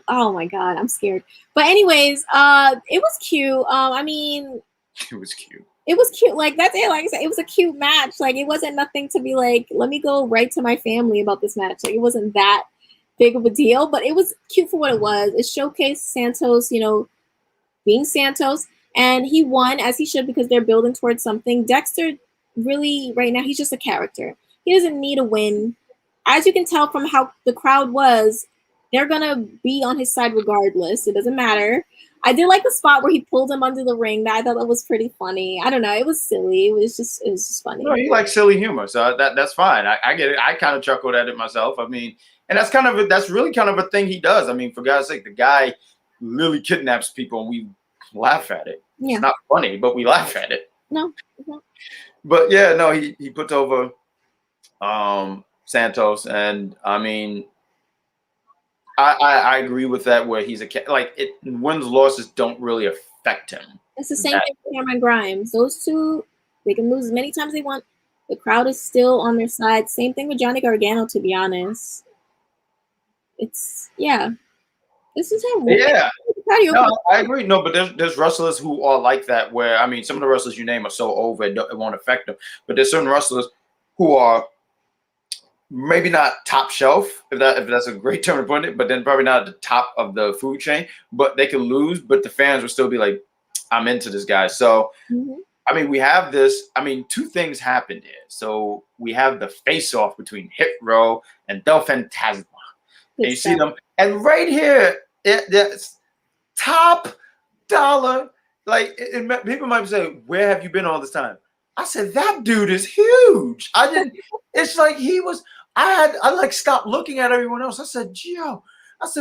Oh my god, I'm scared. But anyways, it was cute. I mean, it was cute. It was cute. Like, that's it. Like I said, it was a cute match. Like, it wasn't nothing to be like, let me go right to my family about this match. Like, it wasn't that big of a deal, but it was cute for what it was. It showcased Santos, you know, being Santos, and he won as he should because they're building towards something. Dexter, really, right now, he's just a character. He doesn't need a win. As you can tell from how the crowd was, they're gonna be on his side regardless. It doesn't matter. I did like the spot where he pulled him under the ring. I thought that was pretty funny. I don't know. It was silly. It was just funny. No, you like silly humor, so that's fine. I get it. I kind of chuckled at it myself. I mean, and that's really kind of a thing he does. I mean, for God's sake, the guy really kidnaps people, and we laugh at it. Yeah. It's not funny, but we laugh at it. No. But yeah, no, he puts over Santos, and I mean, I agree with that. Where he's wins losses don't really affect him. It's the same thing with Cameron Grimes. Those two, they can lose as many times they want. The crowd is still on their side. Same thing with Johnny Gargano, to be honest. This is how. Yeah. No, I agree. No, but there's wrestlers who are like that. Where I mean, some of the wrestlers you name are so over it won't affect them. But there's certain wrestlers who are maybe not top shelf, if that's a great term to put it, but then probably not at the top of the food chain. But they could lose, but the fans will still be like, I'm into this guy. So, I mean, we have this. I mean, two things happened here. So we have the face-off between Hit Row and Del Fantasma. And you see them. And right here, it's top dollar. Like, people might say, where have you been all this time? I said, that dude is huge. It's like I like stopped looking at everyone else. I said, Gio,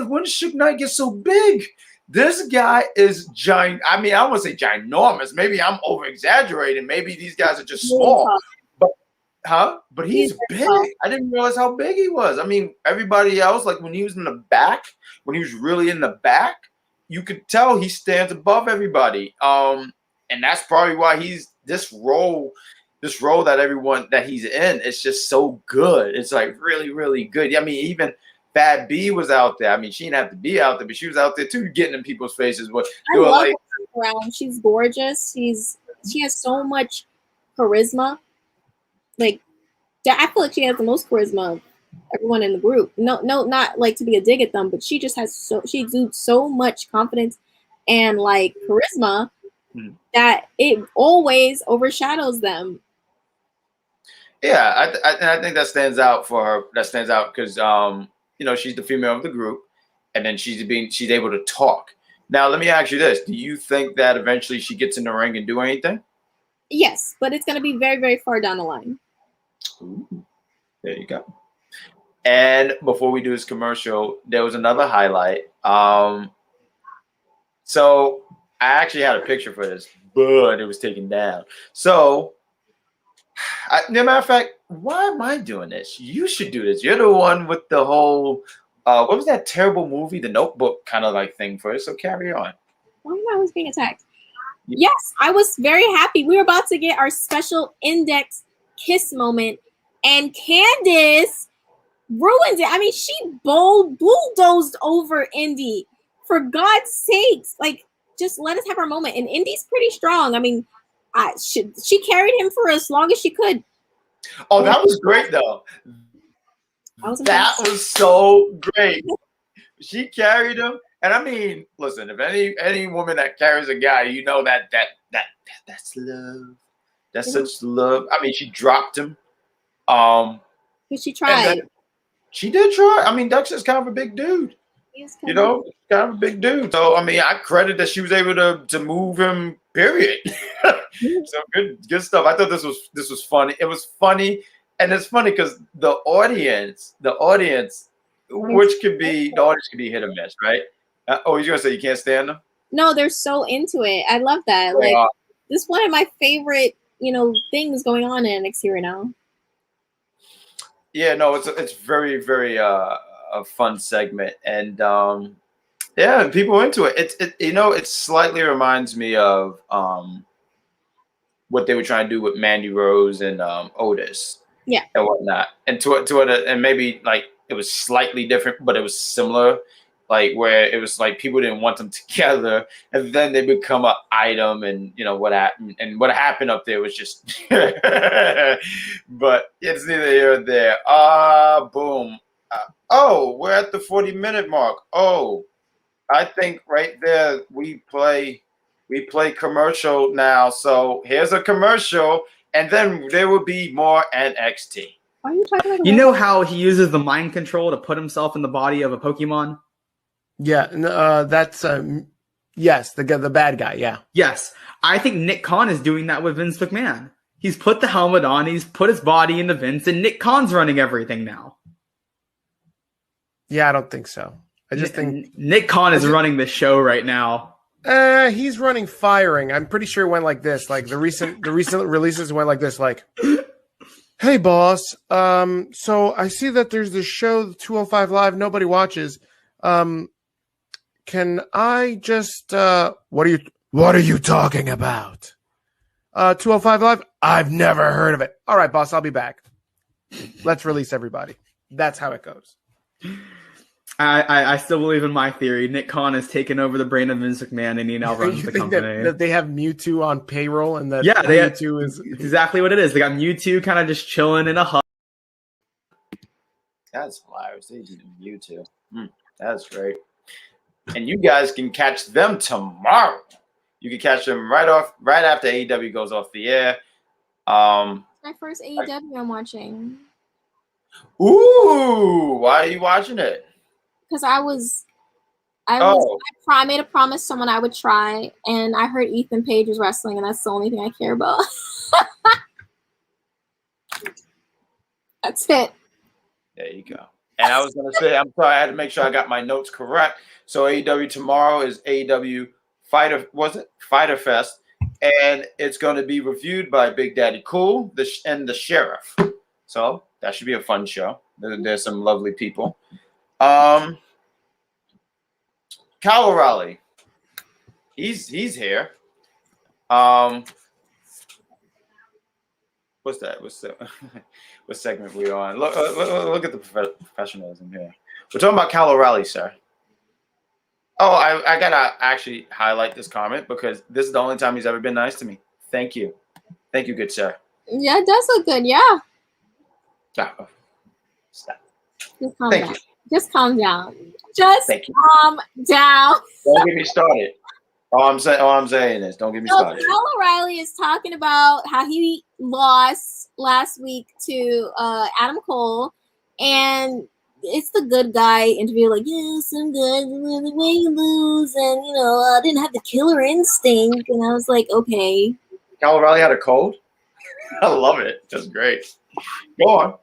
when did Suge Knight get so big? This guy is giant. I mean, I won't say ginormous. Maybe I'm over exaggerating. Maybe these guys are just small. But he's big. I didn't realize how big he was. I mean, everybody else, like when he was in the back, when he was really in the back, you could tell he stands above everybody. And that's probably why he's this role that he's in. It's just so good. It's like really, really good. I mean, even Bad B was out there. I mean, she didn't have to be out there, but she was out there too, getting in people's faces. But I love her around. She's gorgeous. She has so much charisma. Like, I feel like she has the most charisma of everyone in the group. No, not like to be a dig at them, but she just has she exudes so much confidence and like charisma that it always overshadows them. Yeah, I think that stands out for her. That stands out because she's the female of the group, and then she's able to talk. Now, let me ask you this: do you think that eventually she gets in the ring and do anything? Yes, but it's going to be very, very far down the line. Ooh, there you go. And before we do this commercial, there was another highlight. So I actually had a picture for this, but it was taken down. So, as a matter of fact, why am I doing this? You should do this. You're the one with the whole, what was that terrible movie, The Notebook kind of like thing for it. So carry on. Why am I always being attacked? Yes, I was very happy. We were about to get our special index kiss moment, and Candace ruined it. I mean, she bulldozed over Indy. For God's sakes, like, just let us have our moment. And Indy's pretty strong. I mean, she carried him for as long as she could. Oh, that was great, though. That was so great. She carried him. And I mean, listen, if any woman that carries a guy, you know that's love. That's such love. I mean, she dropped him. She tried. She did try. I mean, Dexter's kind of a big dude. Kind of a big dude. So I mean, I credit that she was able to move him. Period. So good stuff. I thought this was funny. It was funny, and it's funny because the audience, which could be hit or miss, right? You're gonna say you can't stand them? No, they're so into it. I love that. Like, this is one of my favorite, things going on in NXT right now. Yeah, no, it's very, very a fun segment, and people are into it. It slightly reminds me of what they were trying to do with Mandy Rose and Otis, and whatnot, and maybe like it was slightly different, but it was similar. Like where it was like people didn't want them together, and then they become an item, and what happened. And what happened up there was just, but it's neither here nor there. Boom. We're at the 40-minute mark. I think right there we play commercial now. So here's a commercial, and then there will be more NXT. Why are you talking about? You know how he uses the mind control to put himself in the body of a Pokemon? Yeah, that's yes, the bad guy. Yeah. Yes, I think Nick Khan is doing that with Vince McMahon. He's put the helmet on, he's put his body into Vince, and Nick Khan's running everything now. Yeah, I don't think so. I just think Nick Khan is running the show right now. He's running firing. I'm pretty sure it went like this. Like the recent releases went like this. Like, hey boss, so I see that there's this show 205 Live nobody watches. Can I just what are you talking about? 205 Live? I've never heard of it. All right, boss, I'll be back. Let's release everybody. That's how it goes. I still believe in my theory. Nick Khan has taken over the brain of Vince McMahon, and he now runs the company. That they have Mewtwo on payroll, and that Mewtwo is exactly what it is. They got Mewtwo kind of just chilling in a hut. That's hilarious. They did you too. That's great. And you guys can catch them tomorrow. You can catch them right after AEW goes off the air. My first AEW I'm watching. Ooh, why are you watching it? Because I made a promise to someone I would try, and I heard Ethan Page was wrestling, and that's the only thing I care about. That's it. There you go. And I was gonna say, I'm sorry, I had to make sure I got my notes correct. So AEW tomorrow is AEW Fighter Fest, and it's going to be reviewed by Big Daddy Cool and the Sheriff. So that should be a fun show. There's some lovely people. Kyle O'Reilly, he's here. What's that? What segment we on? Look at the professionalism here. We're talking about Kyle O'Reilly, sir. Oh, I gotta actually highlight this comment because this is the only time he's ever been nice to me. Thank you, good sir. Yeah, it does look good. Yeah. Stop. Just calm Thank down. you. Just calm down. Just Thank you. calm down. Don't get me started. All I'm saying is, don't get me started. Kyle O'Reilly is talking about how he lost last week to Adam Cole, and it's the good guy interview, like, yes, I'm good, the way you lose, and I didn't have the killer instinct, and I was like, okay. Kyle O'Reilly had a cold? I love it. That's great. Go on.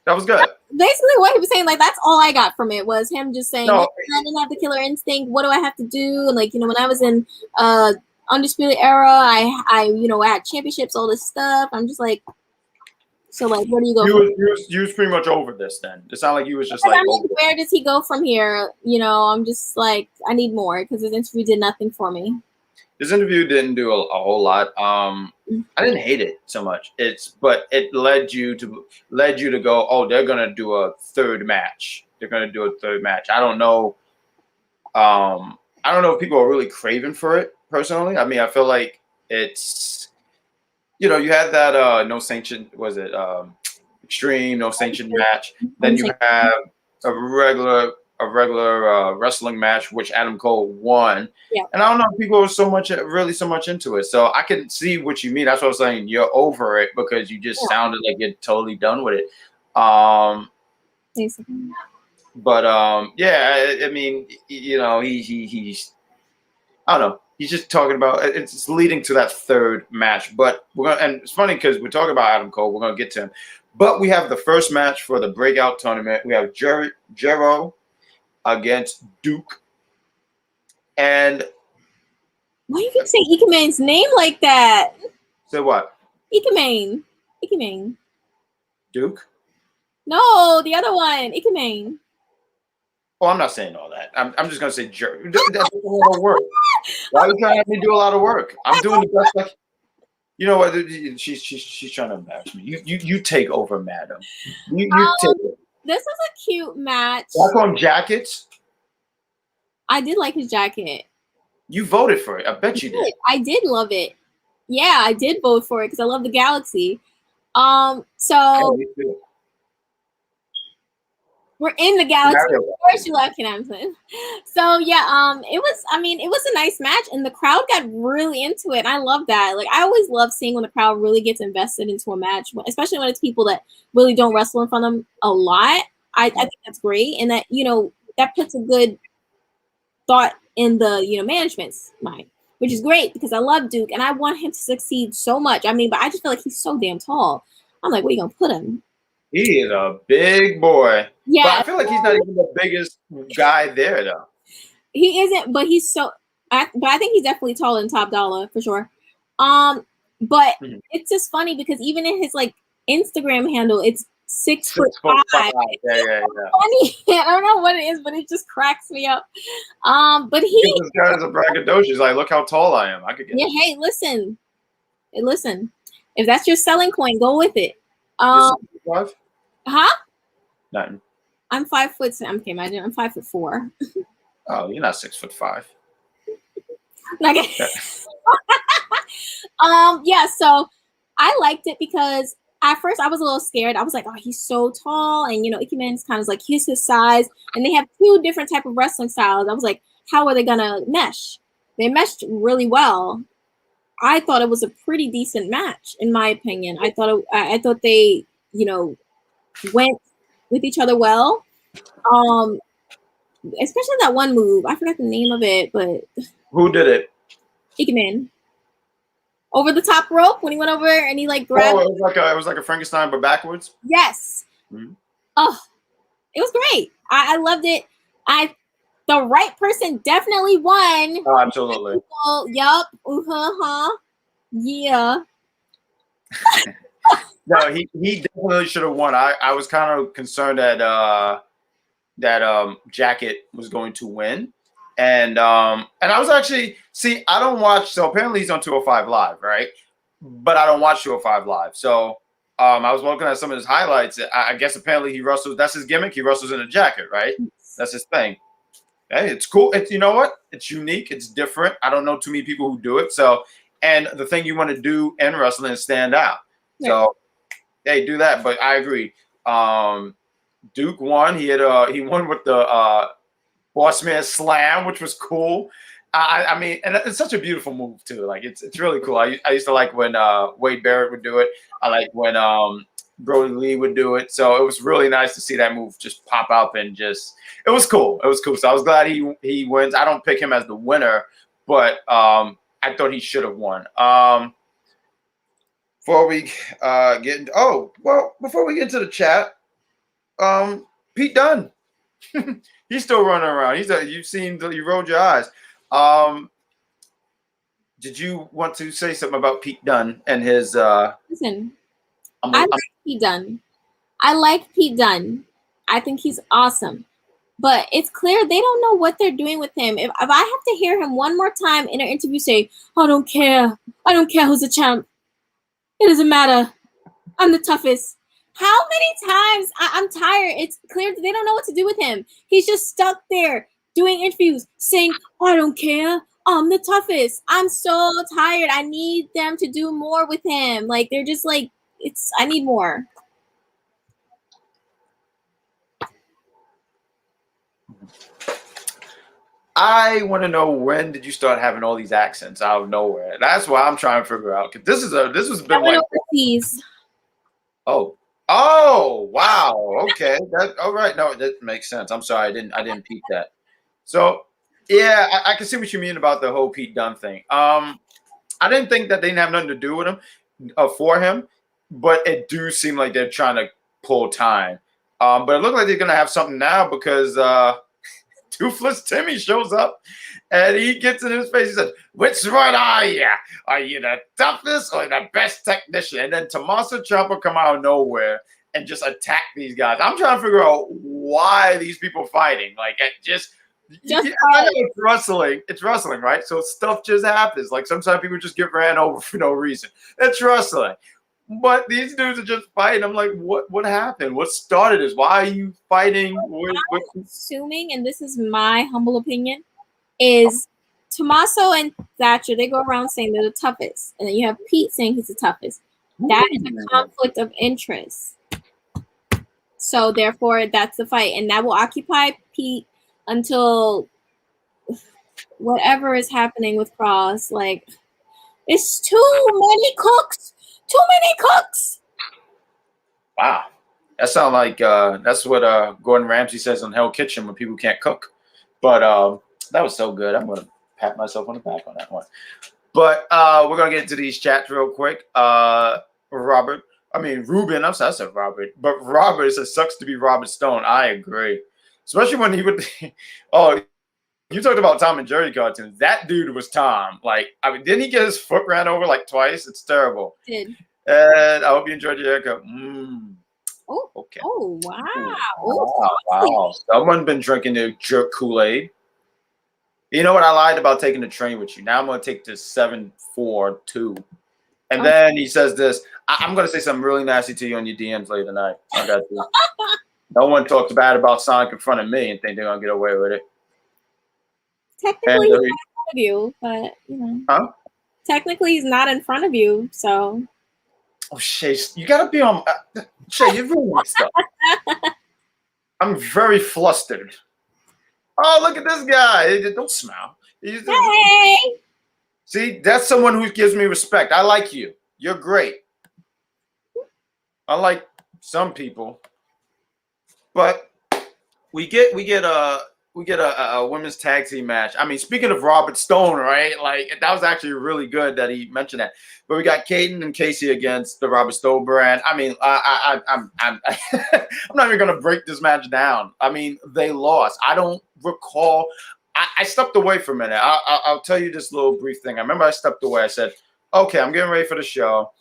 That was good. Basically, what he was saying, like, that's all I got from it was him just saying, No. I didn't have the killer instinct. What do I have to do? And like, when I was in Undisputed Era, I had championships, all this stuff. I'm just like, so like, where do you go? You was pretty much over this then. It sounded like you was just like, where does he go from here? I'm just like, I need more because his interview did nothing for me. This interview didn't do a whole lot. I didn't hate it so much. But it led you to go, oh, they're gonna do a third match. They're gonna do a third match. I don't know. I don't know if people are really craving for it personally. I mean, I feel like it's, you had that no sanction, was it extreme no sanction match? Then you have a regular wrestling match, which Adam Cole won. Yeah. And I don't know if people are really so much into it. So I can see what you mean. That's what I was saying. You're over it because you just sounded like you're totally done with it. Basically. But yeah, I mean, he's I don't know. He's just talking about it's leading to that third match. But and it's funny because we're talking about Adam Cole. We're gonna get to him. But we have the first match for the breakout tournament. We have Jero against Duke. And why do you keep saying Ike Mane's name like that? Say what? Ike Mane. Duke? No, the other one. Ike Mane. Oh, I'm not saying all that. I'm just gonna say Jero. That's a lot of work. Why are you trying to have me do a lot of work? I'm doing the best. You know what? She's trying to embarrass me. You take over, madam. You take it. This was a cute match. I call him jackets. I did like his jacket. You voted for it. I bet you did. I did love it. Yeah, I did vote for it because I love the Galaxy. So we're in the Galaxy. Of course you love Ken Anderson. So yeah, it was a nice match and the crowd got really into it. And I love that. Like I always love seeing when the crowd really gets invested into a match, especially when it's people that really don't wrestle in front of them a lot. I think that's great. And that, that puts a good thought in the, management's mind, which is great because I love Duke and I want him to succeed so much. I mean, but I just feel like he's so damn tall. I'm like, where are you going to put him? He is a big boy. Yeah. But I feel like he's not even the biggest guy there, though. He isn't, but he's so. But I think he's definitely taller than Top Dollar for sure. But it's just funny because even in his like Instagram handle, it's 6'5". Yeah. Funny. I don't know what it is, but it just cracks me up. But this guy is a braggadocio. He's like, look how tall I am. I could get. Yeah. Hey, listen. If that's your selling point, go with it. 5? Huh? Nothing. I'm 5 foot. Okay, imagine I'm 5'4". Oh, you're not 6'5". Okay. Yeah. So I liked it because at first I was a little scared. I was like, oh, he's so tall, and Ike Man's kind of like his size, and they have two different type of wrestling styles. I was like, how are they gonna mesh? They meshed really well. I thought it was a pretty decent match, in my opinion. I thought they, went with each other well. Especially that one move. I forgot the name of it, but Who did it? Ike Man. Over the top rope when he went over and he like grabbed. Oh, it was like a Frankenstein but backwards. Yes. Mm-hmm. Oh, it was great. I loved it. The right person definitely won. Oh, absolutely. Yup. Yeah. No, he definitely should have won. I was kind of concerned that Jacket was going to win. And I was actually, I don't watch, so apparently he's on 205 Live, right? But I don't watch 205 Live. So I was looking at some of his highlights. I guess apparently he wrestles, that's his gimmick. He wrestles in a jacket, right? That's his thing. Hey, it's cool. You know what? It's unique. It's different. I don't know too many people who do it. So, and the thing you want to do in wrestling is stand out. Right. So, hey, do that. But I agree. Duke won. He won with the Boss Man Slam, which was cool. I mean, and it's such a beautiful move too. Like it's really cool. I used to like when Wade Barrett would do it. I like when Brody Lee would do it. So it was really nice to see that move just pop up and just it was cool. It was cool. So I was glad he wins. I don't pick him as the winner, but I thought he should have won. Before we get into the chat, Pete Dunne. He's still running around. You rolled your eyes. Did you want to say something about Pete Dunne and his Listen, I like Pete Dunne. I think he's awesome. But it's clear they don't know what they're doing with him. If I have to hear him one more time in an interview say, I don't care who's the champ. It doesn't matter. I'm the toughest. How many times? I'm tired. It's clear they don't know what to do with him. He's just stuck there doing interviews saying, I don't care. I'm the toughest. I'm so tired. I need them to do more with him. Like, they're just like, I need more. I want to know, when did you start having all these accents out of nowhere? That's what I'm trying to figure out. Because this has been like overseas. Oh, wow. Okay. All right. No, that makes sense. I'm sorry. I didn't peep that. So yeah, I can see what you mean about the whole Pete Dunne thing. I didn't think that they didn't have nothing to do with him for him, but it do seem like they're trying to pull time. But it looks like they're gonna have something now because Toothless Timmy shows up and he gets in his face. He says, which one are you? Are you the toughest or the best technician? And then Tommaso Ciampa come out of nowhere and just attack these guys. I'm trying to figure out why these people fighting. Like, I know it's wrestling. It's wrestling, right? So stuff just happens. Like sometimes people just get ran over for no reason. It's wrestling. But these dudes are just fighting. I'm like, what happened? What started this? Why are you fighting? I'm assuming, and this is my humble opinion, is Tommaso and Thatcher, they go around saying they're the toughest. And then you have Pete saying he's the toughest. That is a conflict of interest. So therefore, that's the fight. And that will occupy Pete until whatever is happening with Kross. Like, it's too many cooks. Too many cooks. Wow. That sounds like that's what Gordon Ramsay says on Hell Kitchen when people can't cook. But that was so good. I'm going to pat myself on the back on that one. But we're going to get into these chats real quick. Ruben. I said Robert. But Robert says, sucks to be Robert Stone. I agree. Especially when he would – you talked about Tom and Jerry cartoons. That dude was Tom. Like, didn't he get his foot ran over like twice? It's terrible. Did. And I hope you enjoyed your haircut. Oh, okay. Oh, wow. Wow. Someone been drinking the jerk Kool-Aid. You know what? I lied about taking the train with you. Now I'm going to take this 742. And then he says this. I'm going to say something really nasty to you on your DMs later tonight. I got you. No one talks bad about Sonic in front of me and think they're going to get away with it. Technically, he's not in front of you, but, Huh? Technically, he's not in front of you, so. Oh, Shay, you gotta be on. Shay, you're ruining my stuff. I'm very flustered. Oh, look at this guy. Don't smile. Hey! See, that's someone who gives me respect. I like you. You're great. I like some people, but we get a women's tag team match. I mean, speaking of Robert Stone, right? Like that was actually really good that he mentioned that. But we got Kaden and Casey against the Robert Stone brand. I mean, I'm I'm not even gonna break this match down. I mean, they lost. I don't recall. I stepped away for a minute. I'll tell you this little brief thing. I remember I stepped away. I said, okay, I'm getting ready for the show.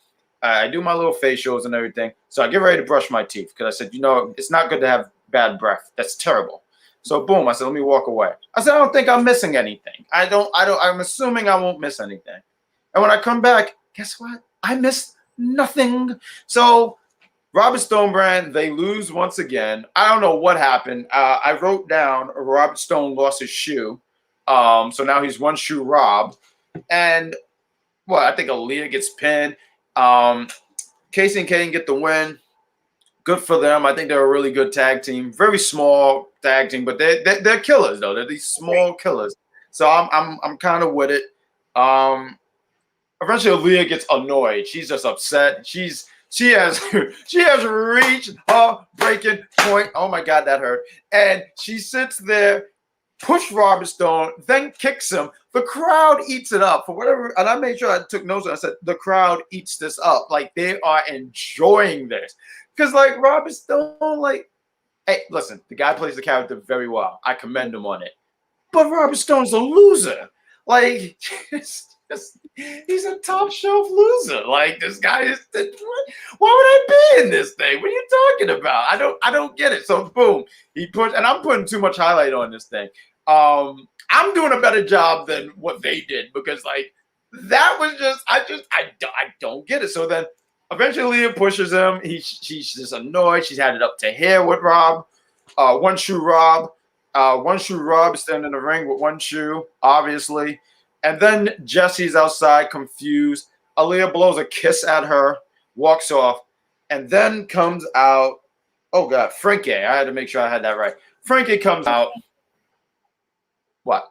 I do my little facials and everything. So I get ready to brush my teeth because I said, it's not good to have bad breath. That's terrible. So boom, I said, let me walk away. I said, I don't think I'm missing anything. I'm assuming I won't miss anything. And when I come back, guess what? I missed nothing. So Robert Stone brand, they lose once again. I don't know what happened. I wrote down Robert Stone lost his shoe. So now he's one shoe Rob. And I think Aaliyah gets pinned. Casey and Kaden get the win. Good for them. I think they're a really good tag team. Very small tag team, but they're killers though. They're these small killers. So I'm kind of with it. Eventually Aaliyah gets annoyed. She's just upset. She has reached her breaking point. Oh my God, that hurt. And she sits there, push Robert Stone, then kicks him. The crowd eats it up for whatever. And I made sure I took notes. And I said, the crowd eats this up. Like they are enjoying this. Because like Robert Stone, like, hey, listen, the guy plays the character very well. I commend him on it. But Robert Stone's a loser. Like, he's a top shelf loser. Like this guy is. Why would I be in this thing? What are you talking about? I don't get it. So boom, he pushed, and I'm putting too much highlight on this thing. I'm doing a better job than what they did because like that was just I don't get it. So then eventually Leah pushes him. She's just annoyed. She's had it up to here with Rob. One shoe Rob. One shoe Rob standing in the ring with one shoe, obviously. And then Jesse's outside, confused. Aaliyah blows a kiss at her, walks off, and then comes out. Oh God, Frankie! I had to make sure I had that right. Frankie comes out. What?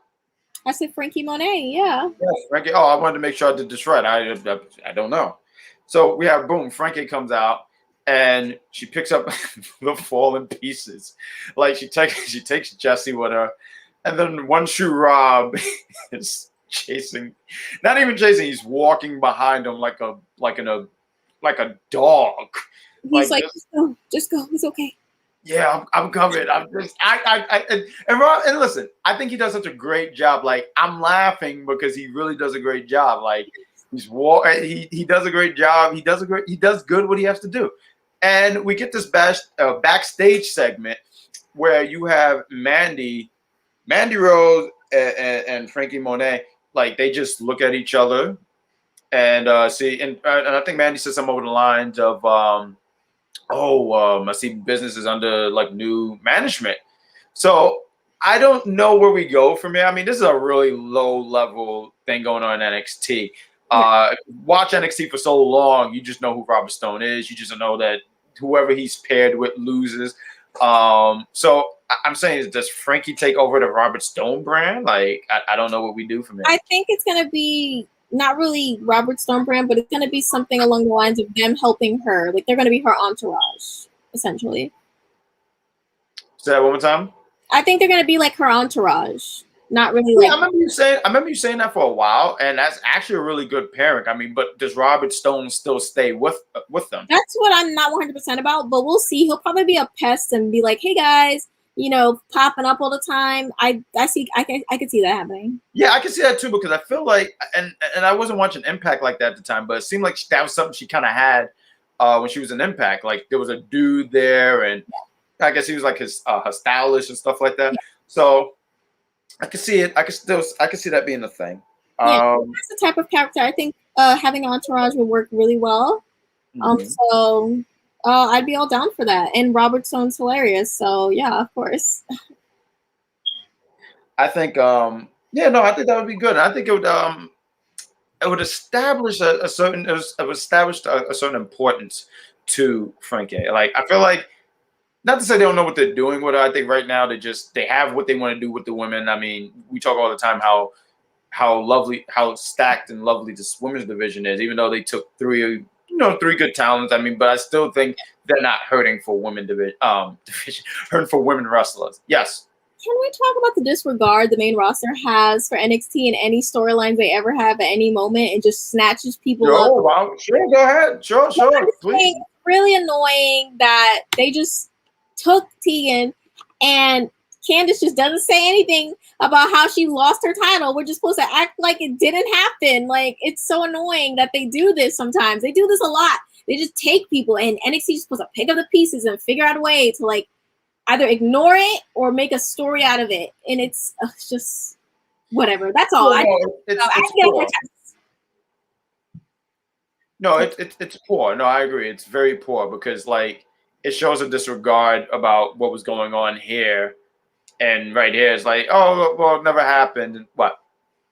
I said Frankie Monet. Yeah. Yes, Frankie. Oh, I wanted to make sure I did this right. I don't know. So we have boom. Frankie comes out. And she picks up the fallen pieces. Like she takes Jesse with her. And then one shoe Rob is chasing, not even chasing, he's walking behind him like a dog. He's like just go. It's okay. Yeah, I'm covered. I'm just and Rob, and listen, I think he does such a great job. Like I'm laughing because he really does a great job. Like he does a great job. He does good what he has to do. And we get this backstage segment where you have Mandy Rose and Frankie Monet, like they just look at each other and see. And I think Mandy said something over the lines of, I see business is under like new management. So I don't know where we go from here. I mean, this is a really low level thing going on in NXT. Watch NXT for so long, you just know who Robert Stone is. You just know that whoever he's paired with loses. So I'm saying, does Frankie take over the Robert Stone brand? Like, I don't know what we do from here. I think it's going to be not really Robert Stone brand, but it's going to be something along the lines of them helping her. Like, they're going to be her entourage, essentially. Say that one more time. I think they're going to be like her entourage. Not really Yeah, like. I remember you saying that for a while, and that's actually a really good pairing. I mean, but does Robert Stone still stay with them? That's what I'm not 100% about, but we'll see. He'll probably be a pest and be like, "Hey guys, popping up all the time." I can see that happening. Yeah, I can see that too because I feel like, and I wasn't watching Impact like that at the time, but it seemed like that was something she kind of had when she was in Impact. Like there was a dude there, and I guess he was like his stylist and stuff like that. Yeah. So. I can see it. I can see that being a thing. Yeah, that's the type of character I think having an entourage would work really well. So I'd be all down for that. And Robert Stone's hilarious, so yeah, of course. I think I think that would be good. I think it would it would establish a certain importance to Frankie. Like I feel like, not to say they don't know what they're doing with her. I think right now they have what they want to do with the women. I mean, we talk all the time how lovely, how stacked and lovely this women's division is, even though they took three good talents. I mean, but I still think they're not hurting for hurting for women wrestlers. Yes. Can we talk about the disregard the main roster has for NXT and any storylines they ever have at any moment and just snatches people up? Wow. Sure, go ahead. Sure, please. It's really annoying that they just took Tegan and Candice just doesn't say anything about how she lost her title. We're just supposed to act like it didn't happen. Like, it's so annoying that they do this sometimes. They do this a lot. They just take people, and NXT is supposed to pick up the pieces and figure out a way to, like, either ignore it or make a story out of it. And it's just whatever. That's all. It's poor. No, I agree. It's very poor because, like, it shows a disregard about what was going on here. And right here is like, oh, well, it never happened. And what?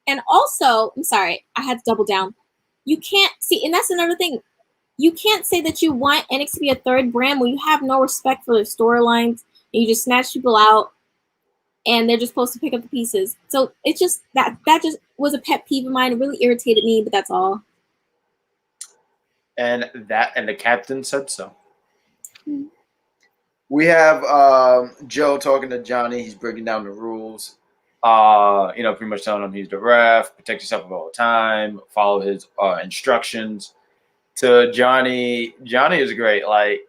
And also, I'm sorry, I had to double down. You can't see, and that's another thing. You can't say that you want NXT to be a third brand when you have no respect for their storylines and you just snatch people out and they're just supposed to pick up the pieces. So it's just that just was a pet peeve of mine. It really irritated me, but that's all. And the captain said so. Mm-hmm. We have Joe talking to Johnny. He's breaking down the rules. Pretty much telling him he's the ref, protect yourself at all time, follow his instructions. To Johnny is great. Like,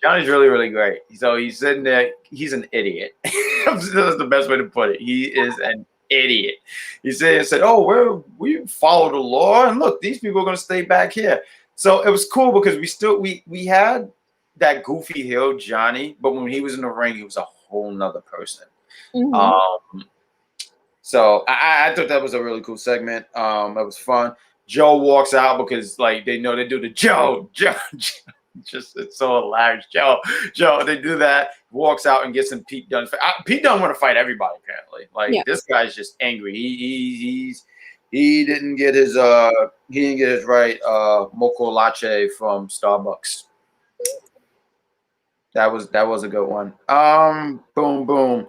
Johnny's really, really great. So he's sitting there. He's an idiot. That's the best way to put it. He is an idiot. He said, "Oh, we follow the law, and look, these people are going to stay back here." So it was cool because we had that goofy heel Johnny, but when he was in the ring, he was a whole nother person. Mm-hmm. So I thought that was a really cool segment. That was fun. Joe walks out because, like, they know they do the Joe. Just it's so hilarious. Joe, they do that. Walks out and gets him Pete Dunne. Pete Dunne want to fight everybody apparently. Like, This guy's just angry. He didn't get his right mocha latte from Starbucks. That was a good one. Boom, boom.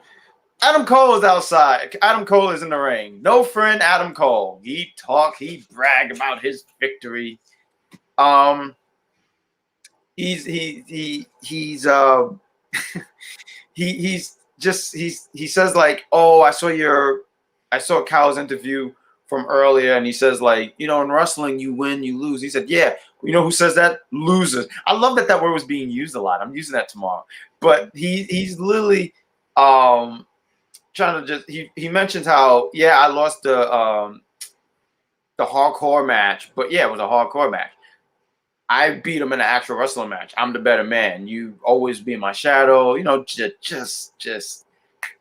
Adam Cole is outside. Adam Cole is in the ring. No friend Adam Cole. He bragged about his victory. He says, like, oh, I saw Kyle's interview from earlier, and he says, like, in wrestling you win, you lose. He said, yeah, you know who says that? Losers. I love that word was being used a lot. I'm using that tomorrow. But he's literally trying to just he mentions how, yeah, I lost the hardcore match, but yeah, it was a hardcore match. I beat him in an actual wrestling match. I'm the better man. You always be in my shadow. Just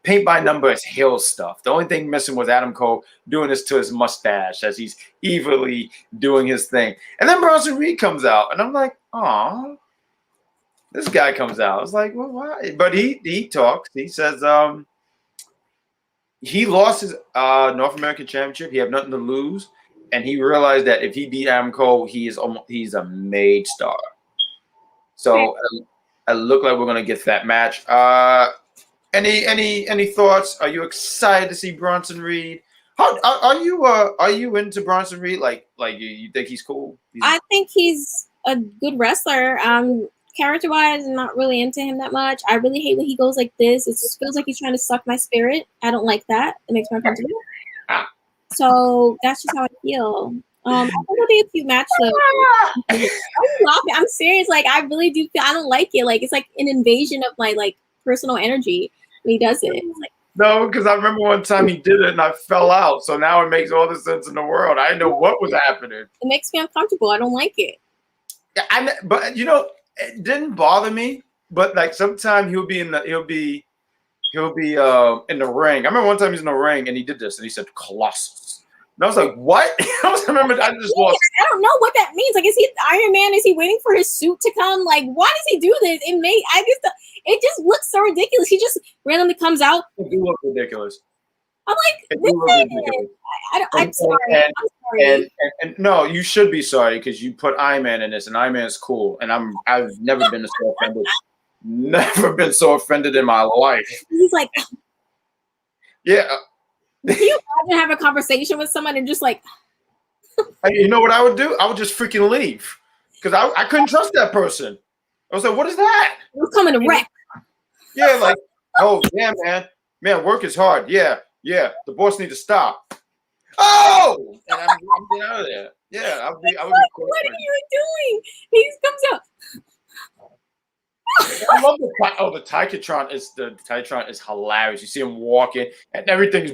paint by numbers, heel stuff. The only thing missing was Adam Cole doing this to his mustache as he's evilly doing his thing. And then Bronson Reed comes out, and I'm like, oh, this guy comes out. I was like, well, why? But he talks. He says he lost his North American Championship. He had nothing to lose. And he realized that if he beat Adam Cole, he's a made star. So it looked like we're gonna get that match. Any thoughts? Are you excited to see Bronson Reed? How are you into Bronson Reed? Like you think he's cool? I think he's a good wrestler. Character wise, I'm not really into him that much. I really hate when he goes like this. It just feels like he's trying to suck my spirit. I don't like that. It makes me uncomfortable. So that's just how I feel. I think it'll be a cute match though. I'm serious. Like, I really do feel I don't like it. Like, it's like an invasion of my, like, personal energy when he does it. It's like, no, because I remember one time he did it and I fell out. So now it makes all the sense in the world. I didn't know what was happening. It makes me uncomfortable. I don't like it. Yeah, but it didn't bother me. But like sometimes he'll be in the ring. I remember one time he's in the ring and he did this and he said Colossus. And I was like, what? I just lost. I don't know what that means. Like, is he Iron Man? Is he waiting for his suit to come? Like, why does he do this? It just looks so ridiculous. He just randomly comes out. It do look ridiculous. I'm like, I'm sorry. sorry. And no, you should be sorry because you put Iron Man in this, and Iron Man's cool. And I've never been so offended. Never been so offended in my life. He's like, Yeah. can you imagine having a conversation with someone and just like, You know what I would do? I would just freaking leave because I couldn't trust that person. I was like, what is that? we're coming to wreck. Yeah, like, oh yeah, man, work is hard. Yeah, the boss need to stop. Oh, and I'm getting out of there. Yeah, I would be. What are you doing? He comes up. I love the Titantron is hilarious. You see him walking and everything's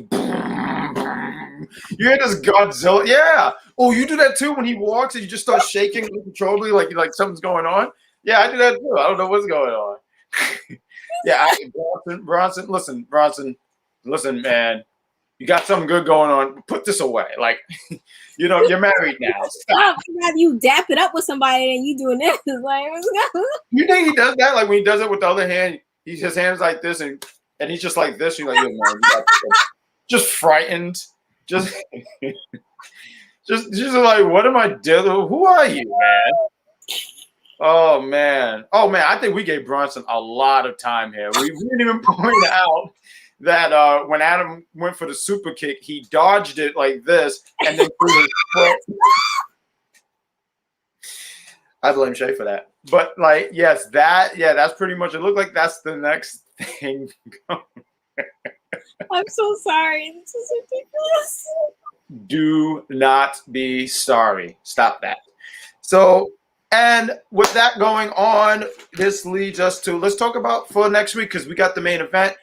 you hear this Godzilla. Yeah. Oh, you do that too when he walks and you just start shaking uncontrollably like something's going on. Yeah, I do that too. I don't know what's going on. Yeah, Bronson, listen, man. You got something good going on. Put this away. Like, you're married now. Stop. I'd rather you dap it up with somebody than you doing this. Like, You think he does that? Like when he does it with the other hand, his hands like this and he's just like this. You're like, man, just frightened. Just like, what am I doing? Who are you, man? Oh man. I think we gave Bronson a lot of time here. We didn't even point out that when Adam went for the super kick, he dodged it like this and then threw his foot. I blame Shay for that. But like, yes, that's pretty much it. Looked like that's the next thing. I'm so sorry. This is ridiculous. Do not be sorry. Stop that. So, and with that going on, this leads us to, let's talk about for next week because we got the main event.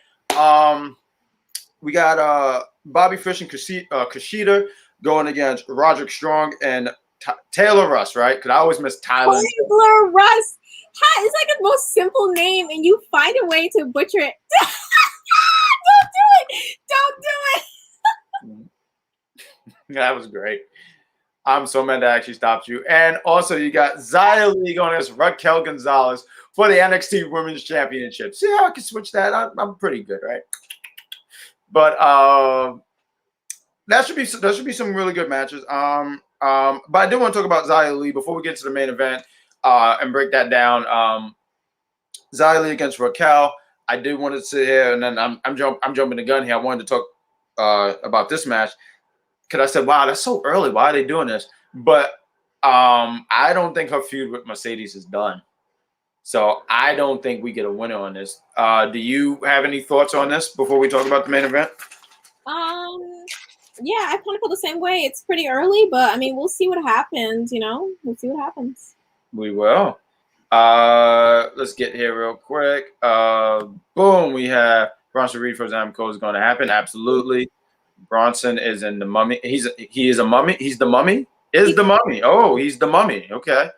We got Bobby Fish and Kushida going against Roderick Strong and Taylor Russ, right? Because I always miss Tyler. Taylor Russ. It's like the most simple name, and you find a way to butcher it. Don't do it. That was great. I'm so mad that I actually stopped you. And also, you got Xia Li going against Raquel Gonzalez for the NXT Women's Championship. See how I can switch that? I'm pretty good, right? But that should be some really good matches. But I do want to talk about Xia Li before we get to the main event and break that down. Xia Li against Raquel. I did want to sit here, and then I'm jumping the gun here. I wanted to talk about this match because I said, "Wow, that's so early. Why are they doing this?" But I don't think her feud with Mercedes is done. So I don't think we get a winner on this. Do you have any thoughts on this before we talk about the main event? Yeah, I kind of feel the same way. It's pretty early, but I mean, we'll see what happens. We'll see what happens. We will. Let's get here real quick. Boom, we have Bronson Reed for Zamco is going to happen. Absolutely. Bronson is in the mummy. He is a mummy. He's the mummy. Is the mummy. Oh, he's the mummy. Okay.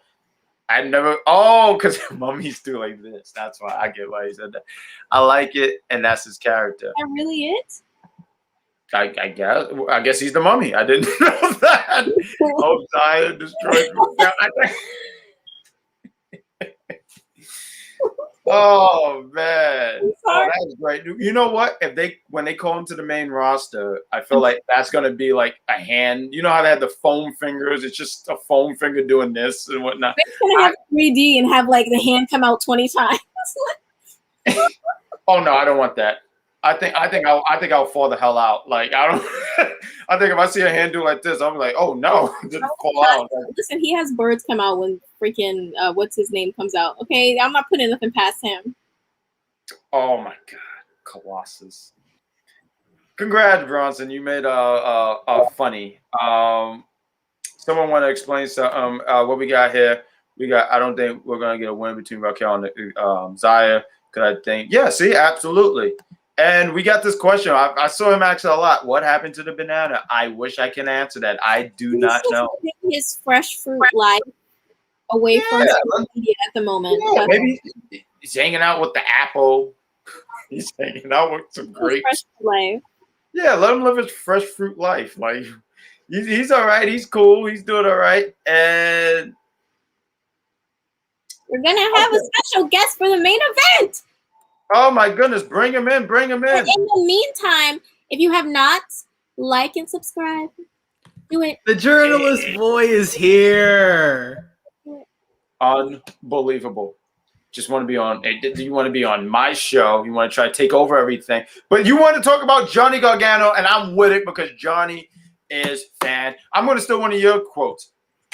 Because mummies do like this. That's why I get why he said that. I like it, and that's his character. Is that really it? I guess he's the mummy. I didn't know that. Oh, Xia destroyed. Oh man, that's great. You know what? When they call him to the main roster, I feel like that's gonna be like a hand. You know how they had the foam fingers? It's just a foam finger doing this and whatnot. They're gonna have 3D and have like the hand come out 20 times. Oh no, I don't want that. I think I'll fall the hell out. Like I don't. I think if I see a hand do like this, I'm like, oh no, just fall out. Listen, he has birds come out when freaking what's his name comes out. Okay, I'm not putting nothing past him. Oh my god, Colossus! Congrats, Bronson. You made a funny. Someone want to explain something? What we got here? I don't think we're gonna get a win between Raquel and Xia. Because I think, yeah, see, absolutely. And we got this question. I saw him ask a lot. What happened to the banana? I wish I can answer that. I do not know. His fresh fruit life away from social media at the moment. Yeah, maybe he's hanging out with the apple. He's hanging out with some grapes. Fresh life. Yeah, let him live his fresh fruit life. Like he's all right. He's cool. He's doing all right. And we're gonna have a special guest for the main event. Oh my goodness, bring him in, bring him in. But in the meantime, if you have not, like and subscribe. Do it. The journalist boy is here. Unbelievable. Just want to be on. You want to be on my show. You want to try to take over everything. But you want to talk about Johnny Gargano, and I'm with it because Johnny is fan. I'm going to steal one of your quotes.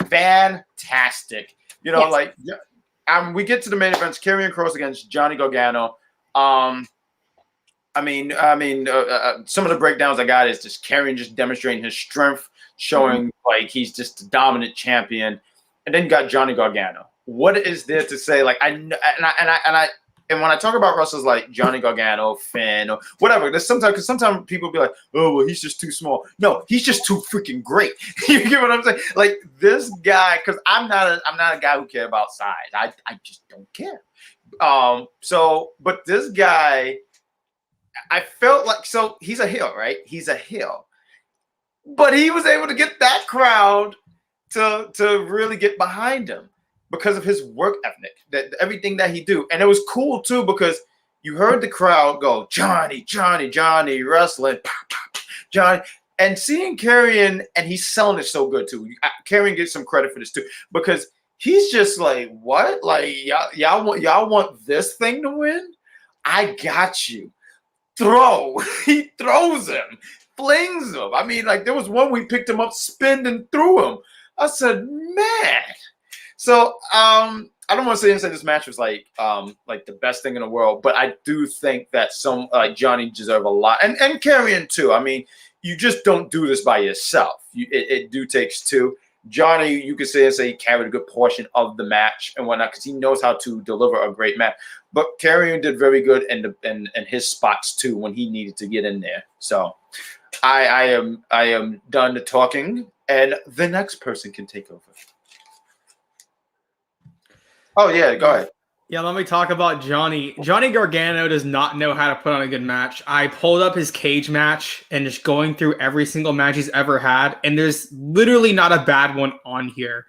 Fantastic. You know, Yes. like, we get to the main events. Karrion Kross against Johnny Gargano. Some of the breakdowns I got is just Karrion just demonstrating his strength, showing like he's just a dominant champion, and then you got Johnny Gargano. What is there to say? Like and when I talk about wrestlers like Johnny Gargano, Finn, or whatever, there's sometimes people be like, oh well, he's just too small. No, he's just too freaking great. You get what I'm saying? Like this guy, because I'm not a guy who care about size. I just don't care. But this guy, I felt like, so he's a heel, right? He's a heel. But he was able to get that crowd to really get behind him because of his work ethic, that everything that he do. And it was cool too because you heard the crowd go, Johnny, Johnny, Johnny, wrestling, Johnny. And seeing Karrion, and he's selling it so good too. Karrion gets some credit for this too because he's just like, what? Like y'all want this thing to win? I got you. Throw. He throws him, flings him. I mean, like there was one we picked him up, spinned and threw him. I said, man. So I don't want to say this match was like the best thing in the world, but I do think that some like Johnny deserve a lot, and Karrion too. I mean, you just don't do this by yourself. It takes two. Johnny, you could say he carried a good portion of the match and whatnot because he knows how to deliver a great match. But Karrion did very good in his spots too when he needed to get in there. So I am done talking, and the next person can take over. Oh yeah, go ahead. Yeah, let me talk about Johnny. Johnny Gargano does not know how to put on a good match. I pulled up his cage match and just going through every single match he's ever had, and there's literally not a bad one on here.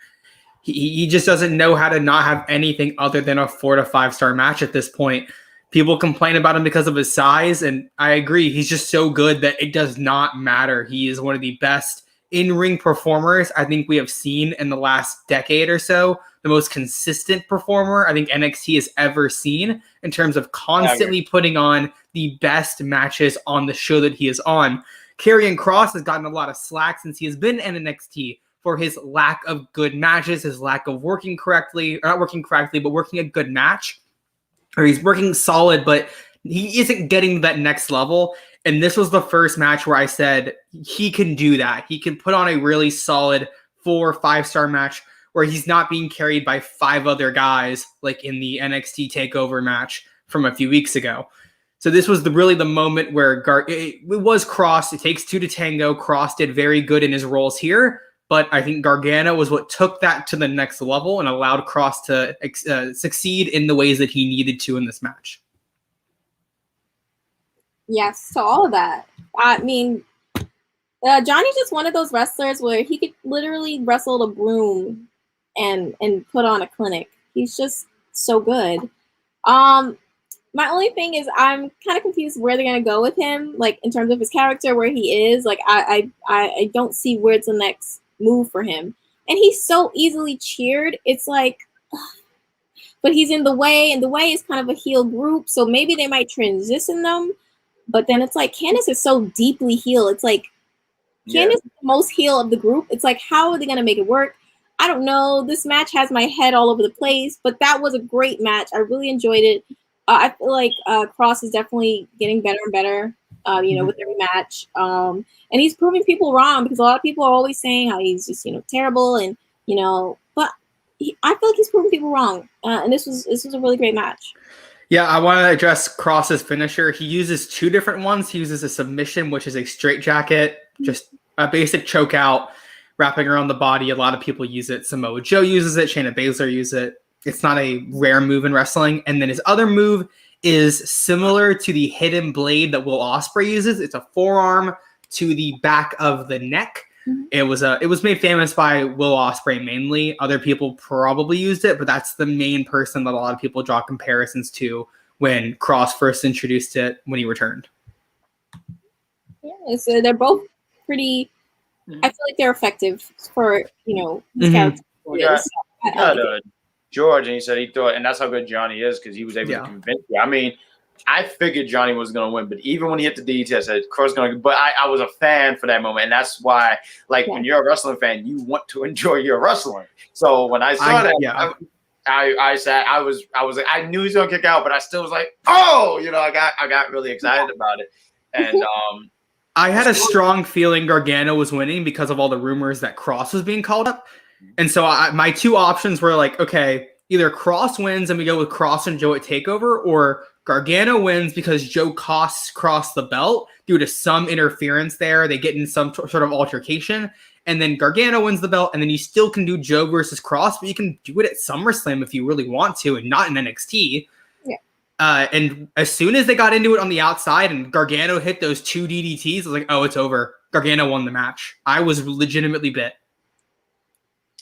He just doesn't know how to not have anything other than a 4 to 5 star match at this point. People complain about him because of his size, and I agree. He's just so good that it does not matter. He is one of the best in-ring performers I think we have seen in the last decade or so. The most consistent performer I think NXT has ever seen in terms of constantly putting on the best matches on the show that he is on. Karrion Kross has gotten a lot of slack since he has been in NXT for his lack of good matches, his lack of working correctly, or not working correctly, but working a good match. Or he's working solid, but he isn't getting to that next level. And this was the first match where I said he can do that. He can put on a really solid 4 or 5 star match where he's not being carried by 5 other guys like in the NXT TakeOver match from a few weeks ago. So this was really the moment where it was Kross. It takes 2 to tango. Kross did very good in his roles here, but I think Gargano was what took that to the next level and allowed Kross to succeed in the ways that he needed to in this match. Yes, to all of that. I mean, Johnny's just one of those wrestlers where he could literally wrestle a broom and put on a clinic. He's just so good. My only thing is I'm kind of confused where they're gonna go with him, like in terms of his character, where he is. Like I don't see where's the next move for him. And he's so easily cheered. It's like, but he's in the way, and the way is kind of a heel group, so maybe they might transition them. But then it's like Candice is so deeply heel. It's like Candice is the most heel of the group. It's like, how are they gonna make it work? I don't know. This match has my head all over the place, but that was a great match. I really enjoyed it. I feel like Kross is definitely getting better and better, with every match. And he's proving people wrong because a lot of people are always saying how he's just, terrible and, but I feel like he's proving people wrong. And this was a really great match. Yeah, I want to address Kross's finisher. He uses 2 different ones. He uses a submission, which is a straitjacket, just a basic choke out, wrapping around the body. A lot of people use it. Samoa Joe uses it. Shayna Baszler uses it. It's not a rare move in wrestling. And then his other move is similar to the hidden blade that Will Ospreay uses. It's a forearm to the back of the neck. Mm-hmm. It was made famous by Will Ospreay mainly. Other people probably used it, but that's the main person that a lot of people draw comparisons to when Kross first introduced it when he returned. Yeah, so they're both pretty I feel like they're effective for these Mhm. characters. We got, So, we I got like it. George, and he said he thought, and that's how good Johnny is because he was able Yeah. to convince you. I mean, I figured Johnny was going to win, but even when he hit the DDT, I said Kross going to. But I was a fan for that moment, and that's why, like, when you're a wrestling fan, you want to enjoy your wrestling. So when I saw that, I said I was like, I knew he was going to kick out, but I still was like, oh, I got really excited about it, and I had a strong feeling Gargano was winning because of all the rumors that Kross was being called up. And so my two options were like, okay, either Kross wins and we go with Kross and Joe at TakeOver, or Gargano wins because Joe costs Kross the belt due to some interference there. They get in some sort of altercation, and then Gargano wins the belt, and then you still can do Joe versus Kross, but you can do it at SummerSlam if you really want to and not in NXT. And as soon as they got into it on the outside and Gargano hit those 2 DDTs, I was like, oh, it's over. Gargano won the match. I was legitimately bit.